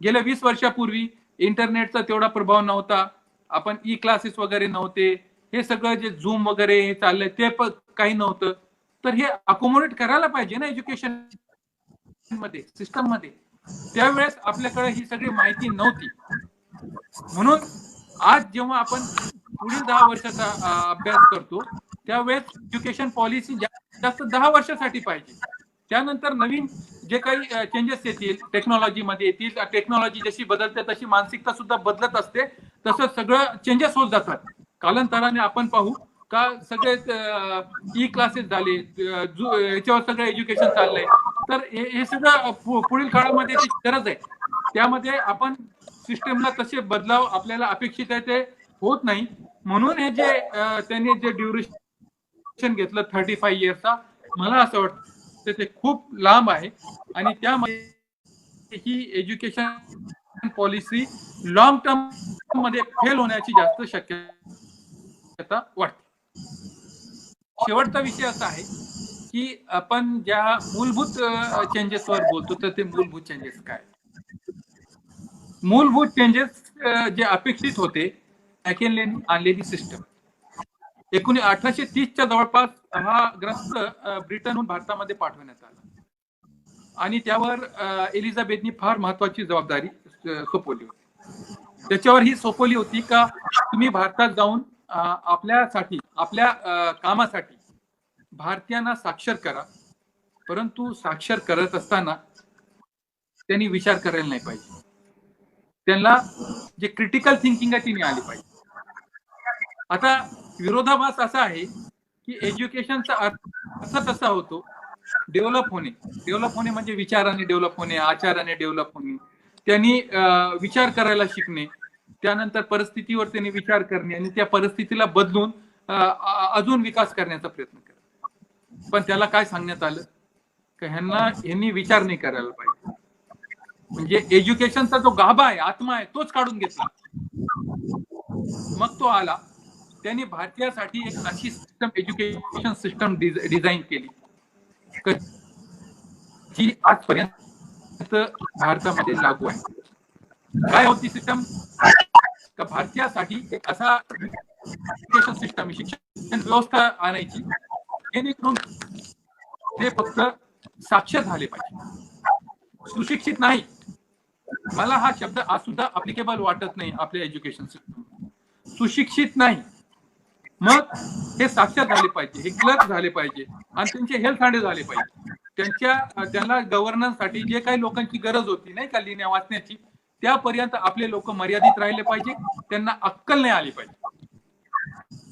गेल्या 20 वर्षापूर्वी इंटरनेटचा तेवढा प्रभाव नव्हता, आपण ई क्लासेस वगैरे नव्हते, हे सगळं जे झूम वगैरे हे चाललंय ते पण काही नव्हतं. तर हे अकोमोडेट करायला पाहिजे ना एज्युकेशन मध्ये, सिस्टम मध्ये. त्यावेळेस आपल्याकडे ही सगळी माहिती नव्हती. म्हणून आज जेव्हा आपण पुढील 10 वर्षाचा अभ्यास करतो त्यावेळेस एज्युकेशन पॉलिसी जास्त 10 वर्षासाठी पाहिजे. त्यानंतर नवीन जे काही चेंजेस येतील टेक्नॉलॉजीमध्ये येतील, टेक्नॉलॉजी जशी बदलते तशी मानसिकता सुद्धा बदलत असते, तसं सगळं चेंजेस होत जातात. कालांतराने आपण पाहू का सगळे ई क्लासेस झाले, याच्यावर सगळं एज्युकेशन चाललंय. तर हे सगळं पुढील काळामध्ये गरज आहे. त्यामध्ये आपण सिस्टमला तसे बदलाव आपल्याला अपेक्षित आहे ते होत नाही. म्हणून हे जे त्यांनी जे ड्युरेशन घेतलं 35 इयर्सचा, मला असं वाटतं ते खूप लांब आहे आणि त्यामध्ये ही एज्युकेशन पॉलिसी लॉंग टर्म मध्ये फेल होण्याची जास्त शक्यता वाटते. शेवटचा विषय असा आहे की आपण ज्या मूलभूत चेंजेसवर बोलतो तर ते मूलभूत चेंजेस काय? मूलभूत चेंजेस जे अपेक्षित होते मॅकेनलेनी आणलेली सिस्टम. 1830च्या जवळपास हा ग्रंथ ब्रिटनहून भारतामध्ये पाठवण्यात आला आणि त्यावर एलिझाबेथनी फार महत्वाची जबाबदारी सोपवली होती. त्याच्यावर ही सोपवली होती का तुम्ही भारतात जाऊन आपल्यासाठी, आपल्या कामासाठी भारतीयांना साक्षर करा, परंतु साक्षर करत असताना त्यांनी विचार करायला नाही पाहिजे. त्यांना जे क्रिटिकल थिंकिंग आहे ती मिळाली पाहिजे. आता विरोधाभास असा आहे की एज्युकेशनचा अर्थ तसा होतो डेव्हलप होणे. डेव्हलप होणे म्हणजे विचाराने डेव्हलप होणे, आचाराने डेव्हलप होणे. त्यांनी विचार करायला शिकणे, त्यानंतर परिस्थितीवर त्यांनी विचार करणे आणि त्या परिस्थितीला बदलून अजून विकास करण्याचा प्रयत्न करा. पण त्याला काय सांगण्यात आलं की ह्यांनी विचार नाही करायला पाहिजे. म्हणजे एज्युकेशनचा जो गाभा आहे, आत्मा आहे, तोच काढून घेतला. मग तो आला, त्यांनी भारतीयासाठी एक अशी सिस्टम, एज्युकेशन सिस्टम डिझाईन केली जी आजपर्यंत भारतामध्ये लागू आहे. काय होती सिस्टम? भारतीयासाठी एक असा एज्युकेशन सिस्टम, शिक्षण व्यवस्था आणायची, जेणेकरून ते फक्त साक्षर झाले पाहिजे, सुशिक्षित नाही. मला हा शब्द आज सुद्धा अप्लिकेबल वाटत नाही आपल्या एज्युकेशन सिस्टम. सुशिक्षित नाही, मग हे साक्षर झाले पाहिजे, हे क्लर्क झाले पाहिजे आणि त्यांचे हेल्थ हँडल झाले पाहिजे. त्यांना गव्हर्नन्ससाठी जे काही लोकांची गरज होती नाही का लिहिण्या वाचण्याची, त्यापर्यंत आपले लोक मर्यादित राहिले पाहिजे. त्यांना अक्कल नाही आली पाहिजे,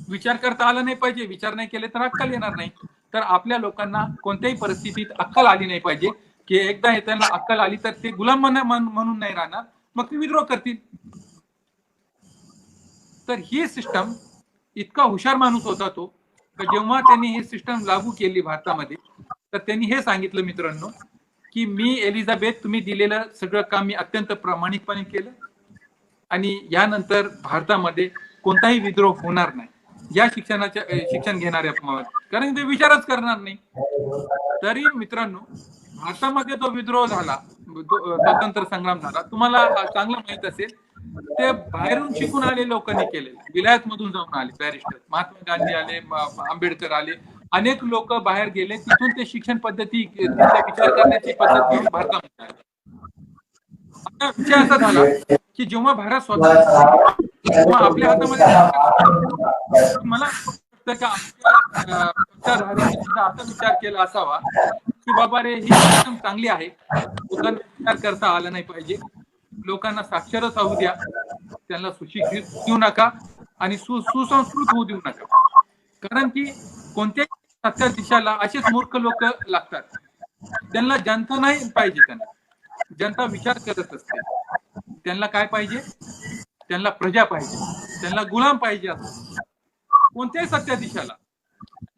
विचार करता आला नाही पाहिजे. विचार नाही केले तर अक्कल येणार नाही. तर आपल्या लोकांना कोणत्याही परिस्थितीत अक्कल आली नाही पाहिजे, की एकदा हे त्यांना अक्कल आली तर ते गुलाम म्हणून नाही राहणार, मग ते विद्रोह करतील. तर ही सिस्टम, इतका हुशार माणूस होता तो, तर जेव्हा त्यांनी ही सिस्टम लागू केली भारतामध्ये, तर त्यांनी हे सांगितलं मित्रांनो, की मी एलिझाबेथ, तुम्ही दिलेलं सगळं काम मी अत्यंत प्रामाणिकपणे केलं आणि यानंतर भारतामध्ये कोणताही विद्रोह होणार नाही या शिक्षण घेणाऱ्या, कारण ते विचारच करणार नाही. तरी मित्रांनो, भारतामध्ये तो विद्रोह झाला, स्वातंत्र्य संग्राम झाला, तुम्हाला चांगलं माहित असेल, ते बाहेरून शिकून आले लोकांनी केले, विलायत मधून जाऊन आले बॅरिस्टर, महात्मा गांधी आले, आंबेडकर आले, अनेक लोक बाहेर गेले, तिथून ते शिक्षण पद्धती, विचार करण्याची पद्धत घेऊन भारतामध्ये आले. आता विषय असा झाला की जेव्हा भारत स्वतंत्र, तेव्हा आपल्या हातामध्ये मला सुद्धा असा विचार केला असावा की बाबा रे, ही सिस्टम चांगली आहे, लोकांना विचार करता आला नाही पाहिजे, लोकांना साक्षरच होऊ द्या, त्यांना सुशिक्षित देऊ नका आणि सुसंस्कृत होऊ देऊ नका. कारण की कोणत्याही सत्य दिशाला असेच मूर्ख लोक लागतात. त्यांना जनता नाही पाहिजे, त्यांना जनता विचार करत असते. त्यांना काय पाहिजे? त्यांना प्रजा पाहिजे, त्यांना गुलाम पाहिजे असं कोणत्याही सत्य दिशाला.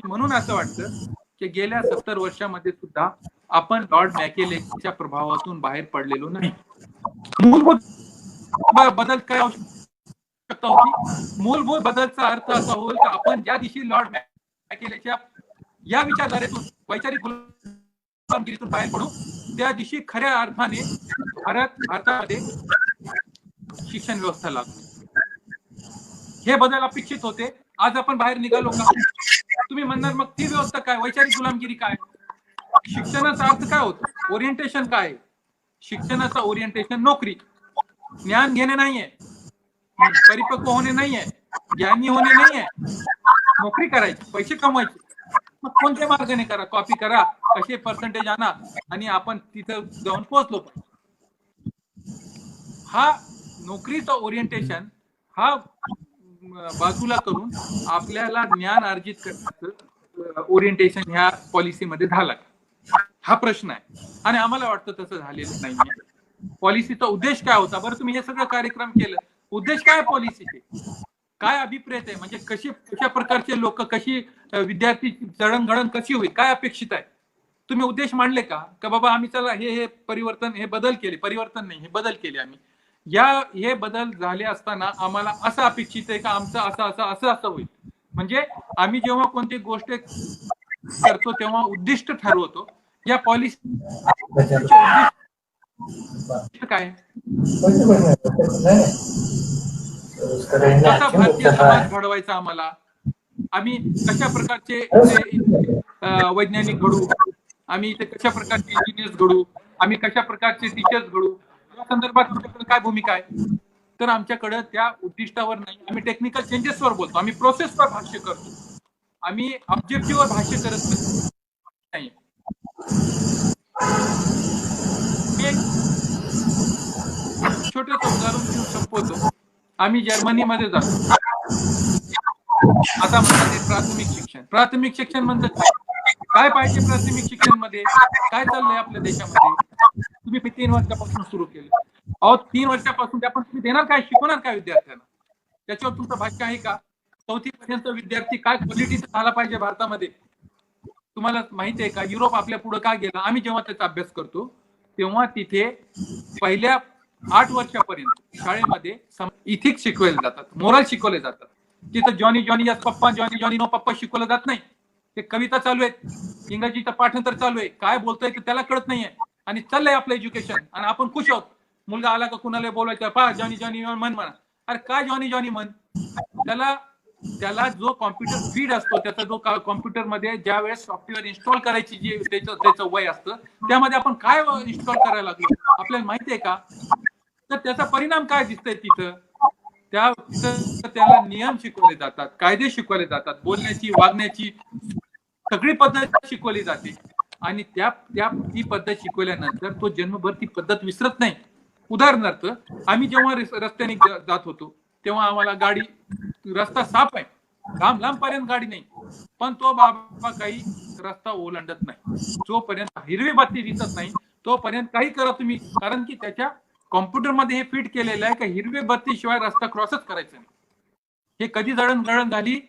म्हणून असं वाटतं की गेल्या 70 वर्षामध्ये सुद्धा आपण लॉर्ड मॅकेलेच्या प्रभावातून बाहेर पडलेलो नाही. मूलभूत बदल काय आवश्यकता होती? मूलभूत बदलचा अर्थ असा होईल की आपण ज्या दिवशी लॉर्ड मॅकेलेच्या या विचारधारेतून, वैचारिक गुलामगिरीतून बाहेर पडू, त्या दिवशी खऱ्या अर्थाने भारतामध्ये शिक्षण व्यवस्था लागू. हे बदल अपेक्षित होते. आज आपण बाहेर निघालो का? तुम्ही म्हणणार मग ती व्यवस्था काय, वैचारिक गुलामगिरी काय? शिक्षणाचा अर्थ काय होतो? ओरिएंटेशन काय? शिक्षणाचा ओरिएंटेशन नोकरी, ज्ञान घेणे नाहीये, परिपक्व होणे नाहीये, ज्ञानी होणे नाहीये, नोकरी करायची, पैसे कमवायचे. मग कोणत्या मार्गाने करा, कॉपी करा, कसे पर्सेंटेज आणा आणि आपण तिथं जाऊन पोहोचलो. हा नोकरीचा ओरिएंटेशन हा बाजूला करून आपल्याला ज्ञान अर्जित करण्याचं ओरिएंटेशन ह्या पॉलिसीमध्ये झालं, हा प्रश्न आहे. आणि आम्हाला वाटतं तसं झालेलं नाहीये. पॉलिसीचा उद्देश काय होता? बरं, तुम्ही हे सगळं कार्यक्रम केलं, उद्देश काय पॉलिसीचे? काय अभिप्रेत आहे? म्हणजे कशा प्रकारचे लोक, कशी विद्यार्थी जडणघडण कशी होईल, काय अपेक्षित आहे? तुम्ही उद्देश मांडले का? का बाबा आम्ही चला हे परिवर्तन, हे बदल केले, परिवर्तन नाही, हे बदल केले आम्ही, हे बदल झाले असताना आम्हाला असं अपेक्षित आहे का आमचं असं होईल. म्हणजे आम्ही जेव्हा कोणती गोष्ट करतो तेव्हा उद्दिष्ट ठरवतो. या पॉलिसी काय, कसा भारतीय समाज घडवायचा आम्हाला, आम्ही कशा प्रकारचे वैज्ञानिक घडू, आम्ही इथे कशा प्रकारचे इंजिनियर्स घडू, आम्ही कशा प्रकारचे टीचर्स घडू, या संदर्भात आमच्याकडे काय भूमिका आहे? तर आमच्याकडे त्या उद्दिष्टावर नाही, आम्ही टेक्निकल चेंजेसवर बोलतो, आम्ही प्रोसेसवर भाष्य करतो, आम्ही ऑब्जेक्टिव्हवर भाष्य करत नाही. छोटं उदाहरण देऊन संपवतो. आम्ही जर्मनीमध्ये जातो. आता म्हणतात प्राथमिक शिक्षण म्हणजे काय पाहिजे? प्राथमिक शिक्षण मध्ये काय चाललंय आपल्या देशामध्ये? तुम्ही 3 वर्षापासून सुरू केलं. अहो 3 वर्षापासून आपण तुम्ही देणार काय, शिकवणार काय विद्यार्थ्यांना? त्याच्यावर तुमचं भाष्य आहे का? 4थी पर्यंत विद्यार्थी काय क्वालिटीचा झाला पाहिजे भारतामध्ये? तुम्हाला माहिती आहे का युरोप आपल्या पुढे का गेला? आम्ही जेव्हा त्याचा अभ्यास करतो तेव्हा तिथे पहिल्या 8 वर्षापर्यंत शाळेमध्ये इथिक्स शिकवले जातात, मोरल शिकवले जातात. तिथं जॉनी जॉनी यस पप्पा, जॉनी जॉनी नो पप्पा शिकवलं जात नाही. ते कविता चालू आहेत, इंग्रजीचं पाठांतर चालू आहे, काय बोलतोय ते त्याला कळत नाहीये आणि चाललंय आपलं एज्युकेशन आणि आपण खुश आहोत. मुलगा आला का कुणाला बोलायचं, पा जॉनी जॉनी मन म्हणा. अरे काय जॉनी जॉनी मन? त्याला त्याला जो कॉम्प्युटर फीड असतो, त्याचा जो कॉम्प्युटरमध्ये ज्या वेळेस सॉफ्टवेअर इन्स्टॉल करायची जी त्याचं वय असतं, त्यामध्ये आपण काय इन्स्टॉल करायला लागलो आपल्याला माहिती आहे का? तर त्याचा परिणाम काय दिसतंय तिथं? तिथं त्याला नियम शिकवले जातात, कायदे शिकवले जातात, बोलण्याची, वागण्याची सगळी पद्धत शिकवली जाते. आणि ती पद्धत शिकवल्यानंतर तो जन्मभर ती पद्धत विसरत नाही. उदाहरणार्थ, आम्ही जेव्हा रस्त्याने जात होतो तेव्हा आम्हाला गाडी, रस्ता साफ आहे, लांब लांब पर्यंत गाडी नाही, पण तो बाबा काही रस्ता ओलांडत नाही. जोपर्यंत हिरवी बत्ती दिसत नाही तोपर्यंत काही करा तुम्ही, कारण की त्याच्या कॉम्प्युटरमध्ये हे फिट केलेलं आहे की हिरवी बत्ती शिवाय रस्ता क्रॉसच करायचा नाही. हे कधी जळणघळण झाली?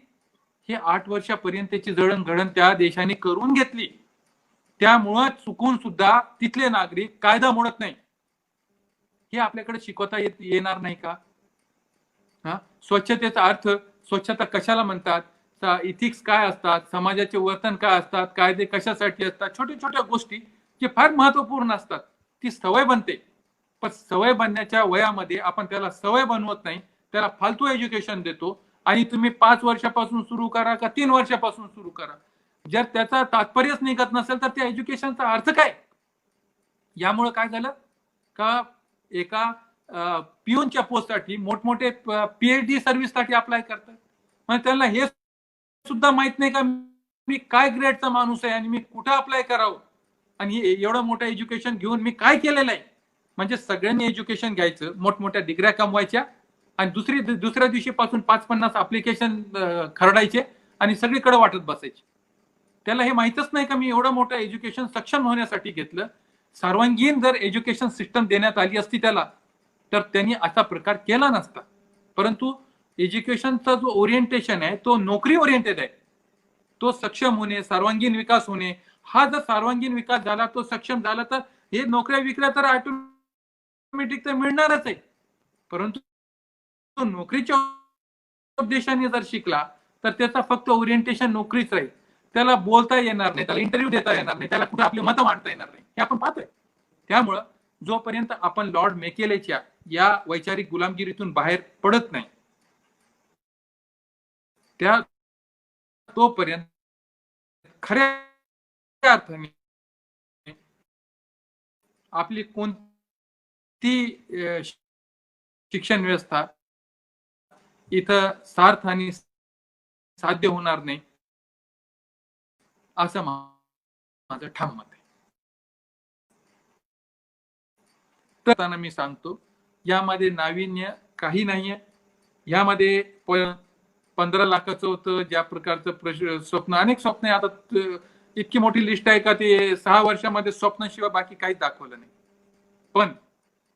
हे 8 वर्षापर्यंतची जळणघळण त्या देशाने करून घेतली. त्यामुळं चुकून सुद्धा तिथले नागरिक कायदा मोडत नाही. हे आपल्याकडे शिकवता येणार नाही का? स्वच्छतेचा अर्थ, स्वच्छता कशाला म्हणतात, इथिक्स काय असतात, समाजाचे वर्तन काय असतात, कायदे कशासाठी असतात, छोट्या छोट्या गोष्टी जे फार महत्वपूर्ण असतात, ती सवय बनते. पण सवय बनण्याच्या वयामध्ये आपण त्याला सवय बनवत नाही, त्याला फालतू एज्युकेशन देतो. आणि तुम्ही 5 वर्षापासून सुरू करा का 3 वर्षापासून सुरू करा, जर त्याचा तात्पर्यच निघत नसेल तर त्या एज्युकेशनचा अर्थ काय? यामुळे काय झालं का, एका पिऊनच्या पोस्टसाठी मोठमोठे पीएचडी सर्व्हिससाठी अप्लाय करतात, म्हणजे त्यांना हे सुद्धा माहित नाही का मी काय ग्रेडचा माणूस आहे आणि मी कुठं अप्लाय करावं आणि एवढं मोठं एज्युकेशन घेऊन मी काय केलेलं आहे. म्हणजे सगळ्यांनी एज्युकेशन घ्यायचं, मोठमोठ्या डिग्र्या कमवायच्या आणि दुसऱ्या दिवशीपासून 5-50 अप्लिकेशन खरडायचे आणि सगळीकडे वाटत बसायचे. त्याला हे माहितच नाही का मी एवढं मोठं एज्युकेशन सक्षम होण्यासाठी घेतलं. सर्वांगीण जर एज्युकेशन सिस्टम देण्यात आली असती त्याला, तर त्यांनी असा प्रकार केला नसता. परंतु एज्युकेशनचा जो ओरिएंटेशन आहे तो नोकरी ओरिएंटेड आहे. तो सक्षम होणे, सर्वांगीण विकास होणे. हा जर सर्वांगीण विकास झाला, तो सक्षम झाला, तर हे नोकऱ्या विकल्या तर ऑटोमॅटिक तर मिळणारच आहे. परंतु तो नोकरीच्या उद्देशाने जर शिकला तर त्याचा फक्त ओरिएंटेशन नोकरीच राहील. त्याला बोलता येणार नाही, त्याला इंटरव्ह्यू देता येणार नाही, त्याला कुठे आपली मतं मांडता येणार नाही, हे आपण पाहतोय. त्यामुळं जोपर्यंत आपण लॉर्ड मेकेलेच्या या वैचारिक गुलामगिरीतून बाहेर पडत नाही, त्या तोपर्यंत खऱ्या अर्थाने आपली कोणती शिक्षण व्यवस्था इथं सार्थ आणि साध्य होणार नाही, असं माझं ठाम मत आहे. तर मी सांगतो, यामध्ये नाविन्य काही नाहीये. यामध्ये 15 लाखाचं होतं, ज्या प्रकारचं स्वप्न, अनेक स्वप्न आहे. आता इतकी मोठी लिस्ट आहे का ते 6 वर्षामध्ये स्वप्नाशिवाय बाकी काहीच दाखवलं नाही. पण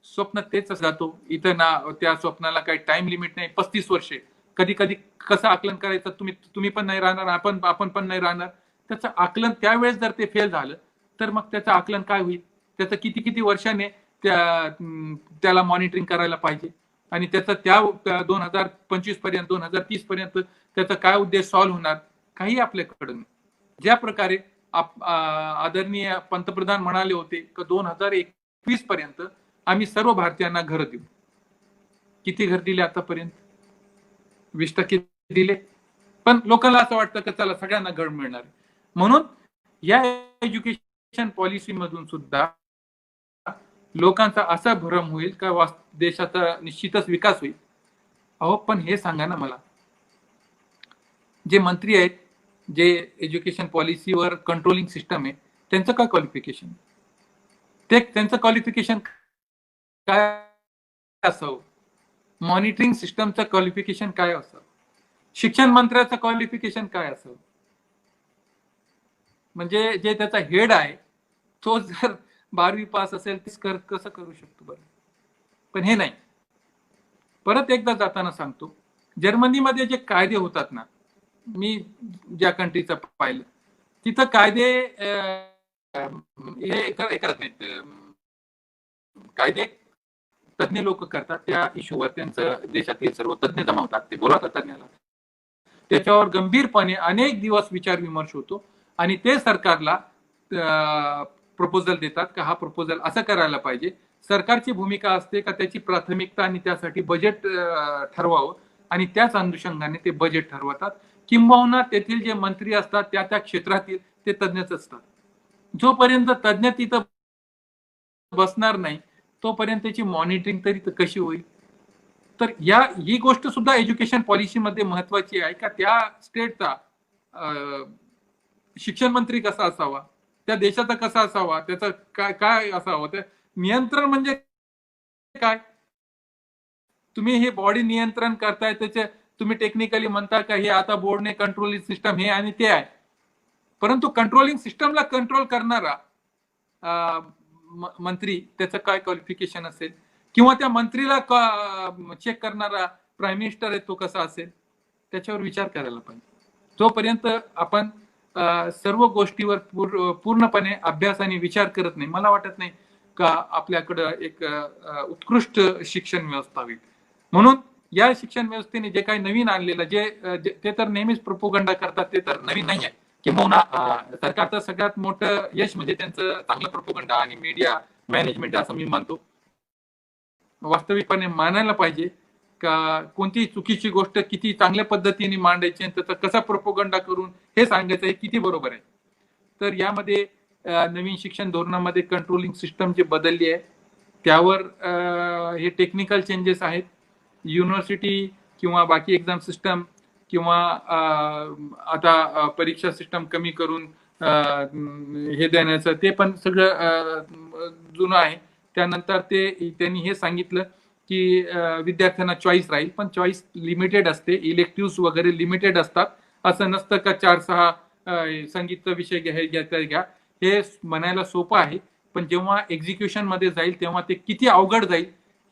स्वप्न तेच जातो इथं ना, त्या स्वप्नाला काही टाइम लिमिट नाही. 35 वर्षे, कधी कधी कसं आकलन करायचं, तुम्ही पण नाही राहणार, आपण पण नाही राहणार. त्याचं आकलन त्यावेळेस जर ते फेल झालं तर मग त्याचं आकलन काय होईल? त्याचं किती किती वर्षाने त्याला मॉनिटरिंग करायला पाहिजे आणि त्याचं त्या 2025 पर्यंत 2030 पर्यंत त्याचा काय उद्देश सॉल्व्ह होणार, काही आपल्याकडे नाही. ज्या प्रकारे आदरणीय पंतप्रधान म्हणाले होते की 2021 पर्यंत आम्ही सर्व भारतीयांना घर देऊ. किती घर दिले आतापर्यंत? 20% दिले. पण लोकांना असं वाटतं की चला सगळ्यांना घर मिळणार. म्हणून या एज्युकेशन पॉलिसी मधून सुद्धा लोकांचा असा भ्रम होईल का देशाचा निश्चितच विकास होईल. अहो पण हे सांगा ना मला, जे मंत्री आहेत, जे एज्युकेशन पॉलिसीवर कंट्रोलिंग सिस्टम आहे, त्यांचं काय क्वालिफिकेशन? त्यांचं क्वालिफिकेशन काय असावं? मॉनिटरिंग सिस्टमचं क्वालिफिकेशन काय असावं? शिक्षण मंत्र्याचं क्वालिफिकेशन काय असावं? म्हणजे जे त्याचा हेड आहे तो जर 12वी पास असेल तर कसं करू शकतो बरं? पण हे नाही. परत एकदा जाताना सांगतो, जर्मनीमध्ये जे कायदे होतात ना, मी ज्या कंट्रीचं पाहिलं तिथं कायदे हे करत नाहीत. कायदे तज्ञ लोक करतात. त्या इश्यूवर त्यांचं देशातील सर्व तज्ञ जमावतात, ते बोलवतात तज्ञाला, त्याच्यावर गंभीरपणे अनेक दिवस विचार विमर्श होतो आणि ते सरकारला प्रपोजल देतात का हा प्रपोजल असं करायला पाहिजे. सरकारची भूमिका असते का त्याची प्राथमिकता आणि त्यासाठी बजेट ठरवावं, आणि त्याच अनुषंगाने ते बजेट ठरवतात, किंबहुना तेथील जे मंत्री असतात त्या त्या क्षेत्रातील ते तज्ञच असतात. जोपर्यंत तज्ञ तिथं बसणार नाही तोपर्यंत त्याची मॉनिटरिंग तरी कशी होईल. तर ही गोष्ट सुद्धा एज्युकेशन पॉलिसीमध्ये महत्वाची आहे का त्या स्टेटचा शिक्षण मंत्री कसा असावा, त्या देशाचा कसा असावा, त्याचा काय काय असावं. ते नियंत्रण म्हणजे काय, तुम्ही हे बॉडी नियंत्रण करताय त्याचे तुम्ही टेक्निकली म्हणता का हे आता बोर्डने कंट्रोलिंग सिस्टम हे आणि ते आहे, परंतु कंट्रोलिंग सिस्टमला कंट्रोल करणारा मंत्री त्याचं काय क्वालिफिकेशन असेल, किंवा त्या मंत्रीला चेक करणारा प्राईम मिनिस्टर आहे तो कसा असेल, त्याच्यावर विचार करायला पाहिजे. जोपर्यंत आपण सर्व गोष्टीवर पूर्णपणे अभ्यास आणि विचार करत नाही, मला वाटत नाही का आपल्याकडं एक उत्कृष्ट शिक्षण व्यवस्था होईल. म्हणून या शिक्षण व्यवस्थेने जे काही नवीन आणलेलं ते तर नेहमीच प्रोपोगंडा करतात, ते तर नवीन नाही आहे. किंवा सरकारचं सगळ्यात मोठं यश म्हणजे त्यांचं चांगलं प्रोपोगंडा आणि मीडिया मॅनेजमेंट असं मी मानतो. वास्तविकपणे मानायला पाहिजे का कोणतीही चुकीची गोष्ट किती चांगल्या पद्धतीने मांडायची आणि त्याचा कसा प्रोपोगंडा करून हे सांगायचं हे किती बरोबर आहे. तर यामध्ये नवीन शिक्षण धोरणामध्ये कंट्रोलिंग सिस्टम जे बदलली आहे त्यावर हे टेक्निकल चेंजेस आहेत. युनिव्हर्सिटी किंवा बाकी एक्झाम सिस्टम किंवा आता परीक्षा सिस्टम कमी करून हे देण्याचं ते पण सगळं जुनं आहे. त्यानंतर त्यांनी हे सांगितलं की विद्यार्थ्यांना चॉईस राहील, पण चॉईस लिमिटेड असते, इलेक्टिव्ह वगैरे लिमिटेड असतात. असं नसतं का 4-6 संगीतचा विषय घ्या. हे म्हणायला सोपं आहे, पण जेव्हा एक्झिक्युशन मध्ये जाईल तेव्हा ते किती अवघड जाईल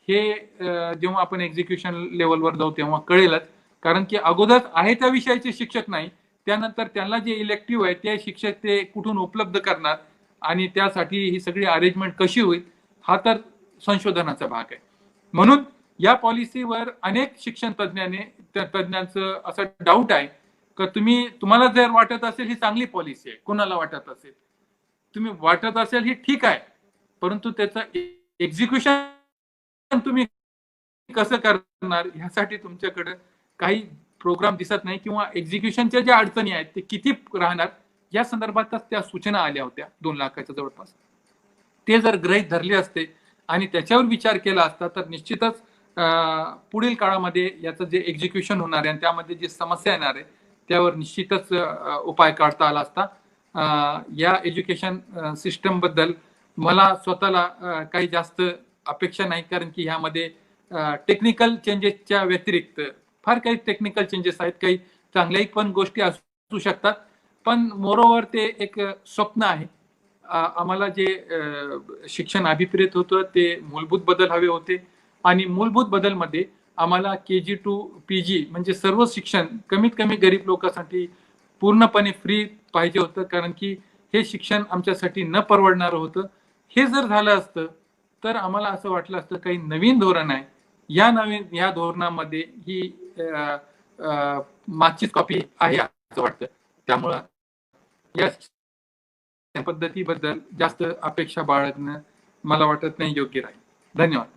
हे जेव्हा आपण एक्झिक्युशन लेवलवर जाऊ तेव्हा कळेलच. कारण की अगोदर आहे त्या विषयाचे शिक्षक नाही, त्यानंतर त्यांना जे इलेक्टिव्ह आहे ते शिक्षक ते कुठून उपलब्ध करणार आणि त्यासाठी ही सगळी अरेंजमेंट कशी होईल हा तर संशोधनाचा भाग आहे. म्हणून या पॉलिसीवर अनेक शिक्षण तज्ञांचं असं डाऊट आहे का तुम्हाला जर वाटत असेल ही चांगली पॉलिसी आहे, कोणाला वाटत असेल तुम्ही वाटत असेल ही ठीक आहे, परंतु त्याचं एक्झिक्युशन तुम्ही कसं करणार ह्यासाठी तुमच्याकडे काही प्रोग्राम दिसत नाही, किंवा एक्झिक्युशनच्या ज्या अडचणी आहेत ते किती राहणार या संदर्भातच त्या सूचना आल्या होत्या 2 लाखाच्या जवळपास. ते जर गृहीत धरले असते आणि त्याच्यावर विचार केला असता तर निश्चितच पुढील काळामध्ये याचं जे एक्झिक्युशन होणार आहे आणि त्यामध्ये जी समस्या येणार आहे त्यावर निश्चितच उपाय काढता आला असता. या एज्युकेशन सिस्टम बद्दल मला स्वतःला काही जास्त अपेक्षा नाही, कारण की ह्यामध्ये टेक्निकल चेंजेसच्या व्यतिरिक्त फार काही टेक्निकल चेंजेस आहेत, काही चांगल्याही पण गोष्टी असू शकतात, पण मोरोवर ते एक स्वप्न आहे. आम्हाला जे शिक्षण अभिप्रेत होतं ते मूलभूत बदल हवे होते आणि मूलभूत बदलमध्ये आम्हाला KG to PG म्हणजे सर्व शिक्षण कमीत कमी गरीब लोकांसाठी पूर्णपणे फ्री पाहिजे होतं, कारण की हे शिक्षण आमच्यासाठी न परवडणारं होतं. हे जर झालं असतं तर आम्हाला असं वाटलं असतं काही नवीन धोरण आहे, या धोरणामध्ये ही मागचीच कॉपी आहे असं वाटतं. त्यामुळं या पद्धतीबद्दल जास्त अपेक्षा बाळगणं मला वाटत नाही योग्य राहील. धन्यवाद.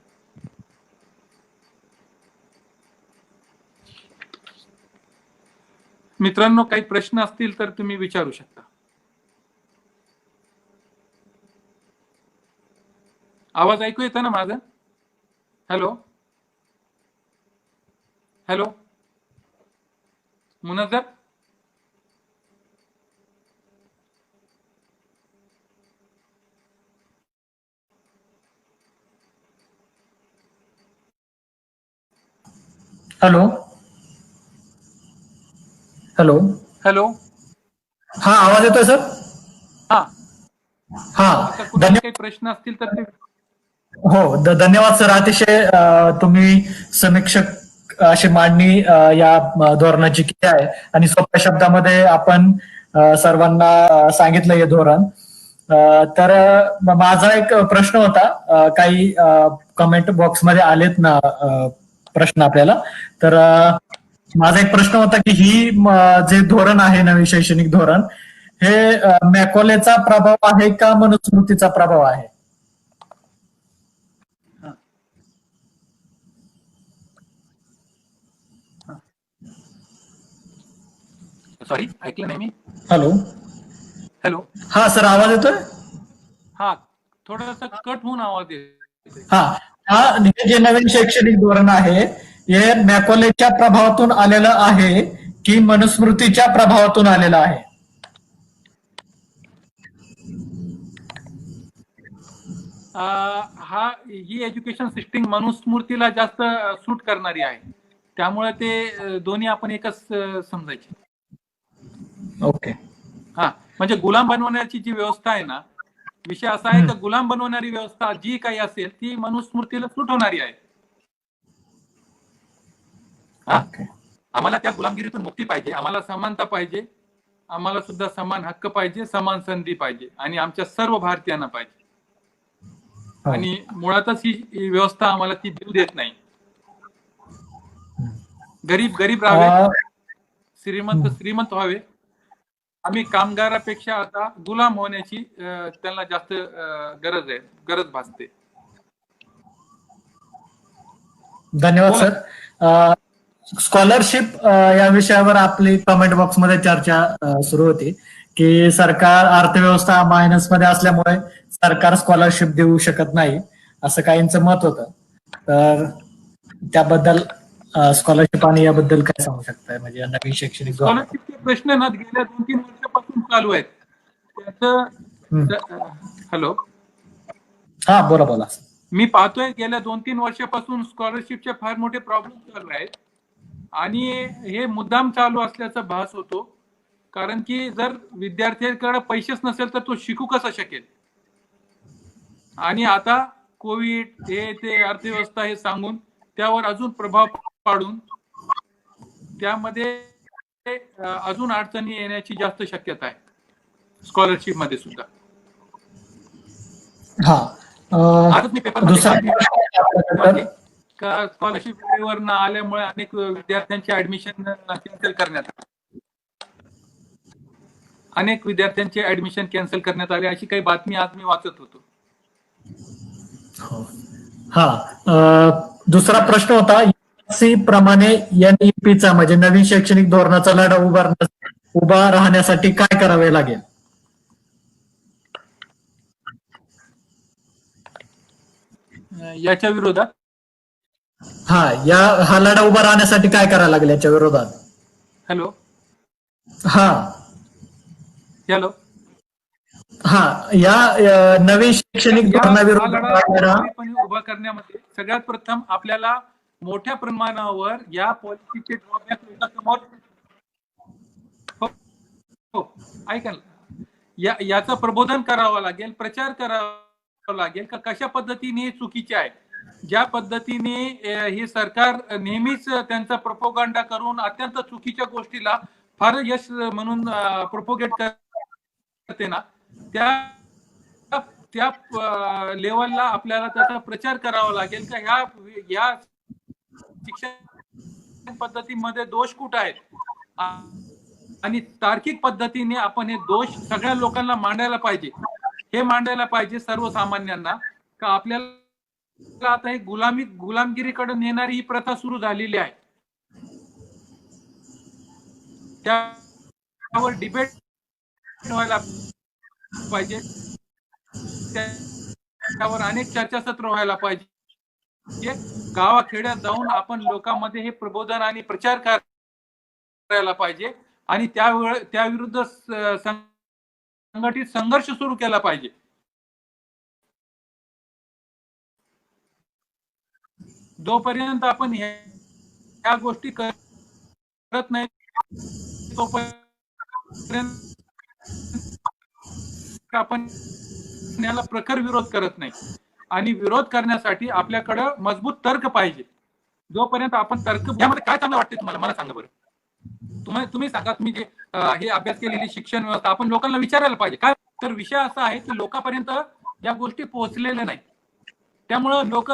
मित्रांनो, काही प्रश्न असतील तर तुम्ही विचारू शकता. आवाज ऐकू येतो ना माझा? Hello hello Munawwar, hello hello hello. हा, आवाज येतोय सर? हा हा, आता कुणाला काही प्रश्न असतील तर ते. हो, धन्यवाद सर. अतिशय तुम्ही समीक्षक अशी मांडणी या धोरणाची केली आहे आणि सोप्या शब्दामध्ये आपण सर्वांना सांगितलं हे धोरण. तर माझा एक प्रश्न होता, काही कमेंट बॉक्समध्ये आलेत ना प्रश्न आपल्याला, तर माझा एक प्रश्न होता की ही जे धोरण आहे नवीन शैक्षणिक धोरण हे मॅकॉलेचा प्रभाव आहे का मनुस्मृतीचा प्रभाव आहे? सॉरी, ऐकलं नाही मी. हॅलो. हॅलो. हा सर, आवाज येतोय? हा, थोडासा कट होऊन आवाज येतोय. हा हा हे जे नवीन शैक्षणिक धोरण आहे हे मॅकॉलेच्या प्रभावातून आलेलं आहे की मनुस्मृतीच्या प्रभावातून आलेलं आहे? ही एज्युकेशन सिस्टीम मनुस्मृतीला जास्त सूट करणारी आहे, त्यामुळे ते दोन्ही आपण एकच समजायचे. ओके. हा, म्हणजे गुलाम बनवण्याची जी व्यवस्था आहे ना, विषय असा आहे की गुलाम बनवणारी व्यवस्था जी काही असेल ती मनुस्मृतीला सूट होणारी आहे. हा, आम्हाला त्या गुलामगिरीतून मुक्ती पाहिजे, आम्हाला समानता पाहिजे, आम्हाला सुद्धा समान हक्क पाहिजे, समान संधी पाहिजे आणि आमच्या सर्व भारतीयांना पाहिजे. आणि मुळातच ही व्यवस्था आम्हाला ती देऊ देत नाही. गरीब गरीब राहावे, श्रीमंत श्रीमंत व्हावे. आम्ही कामगारापेक्षा आता गुलाम होण्याची त्यांना जास्त गरज भासते. धन्यवाद सर. स्कॉलरशिप या विषयावर आपली कमेंट बॉक्समध्ये चर्चा सुरू होती की सरकार अर्थव्यवस्था मायनस मध्ये असल्यामुळे सरकार स्कॉलरशिप देऊ शकत नाही, असं काहींचं मत होतं. तर त्याबद्दल स्कॉलरशिप आणि याबद्दल काय सांगू शकताय, म्हणजे नवीन शैक्षणिक धोरण? स्कॉलरशिपचे प्रश्न ना गेल्या 2-3 वर्षापासून चालू आहेत. त्याचं हॅलो. हा, बोला बोला. मी पाहतोय गेल्या 2-3 वर्षापासून स्कॉलरशिपचे फार मोठे प्रॉब्लेम चालू आहेत आणि हे मुद्दाम चालू असल्याचा भास होतो, कारण की जर विद्यार्थ्यांकडे पैसेच नसेल तर तो शिकू कसा शकेल. आणि आता कोविड हे ते अर्थव्यवस्था हे सांगून त्यावर अजून प्रभाव पाडून त्यामध्ये अजून अडचणी येण्याची जास्त शक्यता आहे स्कॉलरशिप मध्ये सुद्धा. आजच मी पेपर स्कॉलरशिप वेळेवर न आल्यामुळे अनेक विद्यार्थ्यांचे ऍडमिशन कॅन्सल करण्यात आले, अशी काही बातमी आज मी वाचत होतो. दुसरा प्रश्न होता, प्रमाणे NEP-चा म्हणजे नवीन शैक्षणिक धोरणाचा लढा उभा राहण्यासाठी काय करावे लागेल? याच्या विरोधात हा लढा उभा राहण्यासाठी काय करायला लागेल याच्या विरोधात? हॅलो. हॅलो. या नवीन शैक्षणिक धोरणाविरोधात उभा करण्यामध्ये सगळ्यात प्रथम आपल्याला मोठ्या प्रमाणावर या पॉलिसीचे ड्रॉबॅक लोकांसमोर ऐका ना, याचं प्रबोधन करावं लागेल, प्रचार करावा लागेल का कशा पद्धतीने चुकीचे आहे. ज्या पद्धतीने हे सरकार नेहमीच त्यांचा प्रोपोगंडा करून अत्यंत चुकीच्या गोष्टीला फार यश म्हणून प्रोपोगेट करते ना, त्या लेवलला आपल्याला त्याचा प्रचार करावा लागेल का ह्या शिक्षण पद्धतीमध्ये दोष कुठे आहेत आणि तार्किक पद्धतीने आपण हे दोष सगळ्या लोकांना मांडायला पाहिजे. हे मांडायला पाहिजे सर्वसामान्यांना का आपल्याला आता हे गुलामगिरीकडे नेणारी ही प्रथा सुरू झालेली आहे. त्यावर डिबेट व्हायला पाहिजे, त्यावर अनेक चर्चासत्र व्हायला पाहिजे. गावाखेड्यात जाऊन आपण लोकांमध्ये हे प्रबोधन आणि प्रचार करायला पाहिजे आणि त्या विरुद्ध संघटित संघर्ष सुरू केला पाहिजे. जोपर्यंत आपण ह्या गोष्टी करत नाही तोपर्यंत आपण याला प्रखर विरोध करत नाही आणि विरोध करण्यासाठी आपल्याकडे मजबूत तर्क पाहिजे. जोपर्यंत आपण तर्क, यामध्ये काय चांगलं वाटते तुम्हाला, मला सांगा बरं. तुम्ही सांगा, तुम्ही जे हे अभ्यास केलेली शिक्षण व्यवस्था आपण लोकांना विचारायला पाहिजे. काय तर विषय असा आहे की लोकांपर्यंत या गोष्टी पोहोचलेल्या नाही. त्यामुळं लोक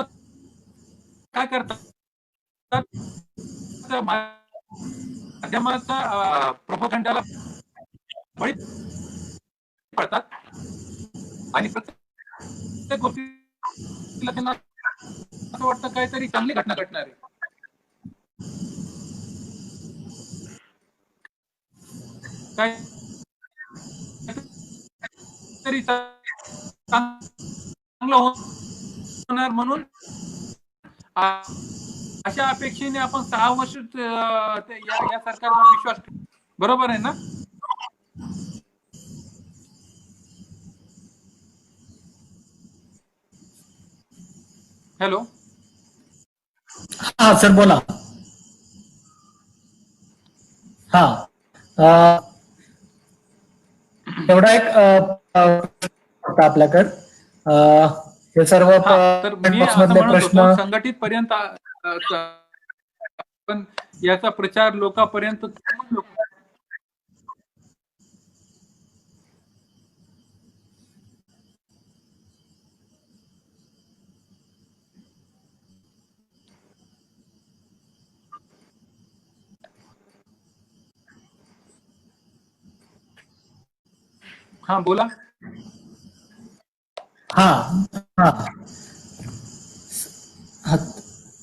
काय करतात, माध्यमाचा प्रोपोगंडाला बळी पडतात आणि प्रत्येक गोष्टीला त्यांना असं वाटतं काहीतरी चांगली घटना घडणार आहे. काहीतरी चांगलं होणार म्हणून अशा अपेक्षेने आपण 6 वर्ष या सरकारवर विश्वास ठेवू. बरोबर आहे ना? हॅलो. हा सर बोला. हा एवढा एक आपल्याकडे हे सर्व तर मी असं म्हणत होतो, संघटित पर्यंत पण याचा प्रचार लोकांपर्यंत हा बोला. हा हा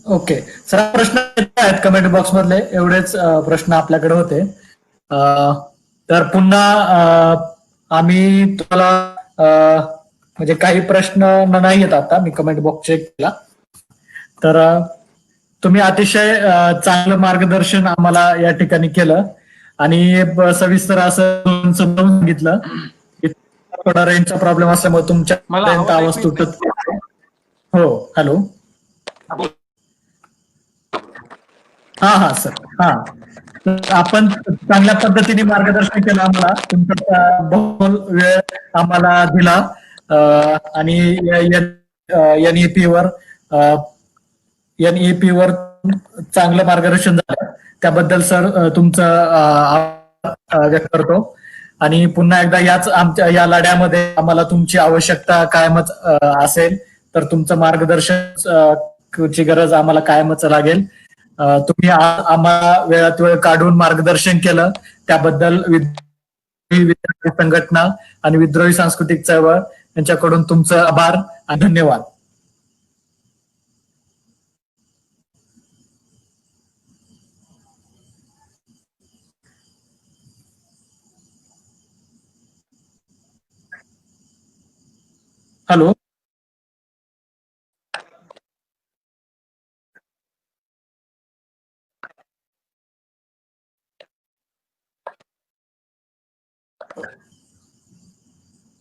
ओके सर, प्रश्न आहेत कमेंट बॉक्स मधले, एवढेच प्रश्न आपल्याकडे होते. तर पुन्हा आम्ही तुम्हाला म्हणजे काही प्रश्न नाही येत आता, मी कमेंट बॉक्स चेक केला तर तुम्ही अतिशय चांगलं मार्गदर्शन आम्हाला या ठिकाणी केलं आणि सविस्तर असं समजावून सांगितलं. थोडा रेंजचा प्रॉब्लेम असल्यामुळे तुमच्यापर्यंत आवाज तुटत. हो हॅलो. हा सर. हा आपण चांगल्या पद्धतीने मार्गदर्शन केलं आम्हाला, तुमचा बहुमोल वेळ आम्हाला दिला आणि एनईपी वर चांगलं मार्गदर्शन झालं, त्याबद्दल सर तुमचं व्यक्त करतो. आणि पुन्हा एकदा याच आमच्या या लढ्यामध्ये आम्हाला तुमची आवश्यकता कायमच असेल, तर तुमचं मार्गदर्शन ची गरज आम्हाला कायमच लागेल. तुम्ही आम्हाला वेळात वेळ काढून मार्गदर्शन केलं, त्याबद्दल विद्यार्थी संघटना आणि विद्रोही सांस्कृतिक चळवळ यांच्याकडून तुमचं आभार आणि धन्यवाद. हॅलो.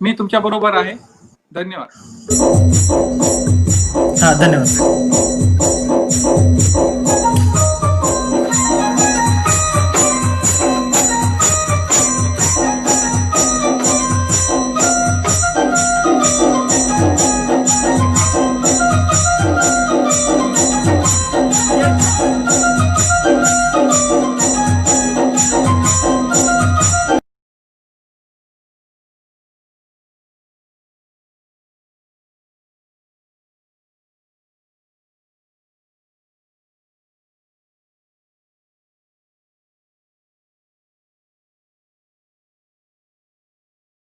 मी तुमच्या बरोबर आहे. धन्यवाद. हा धन्यवाद.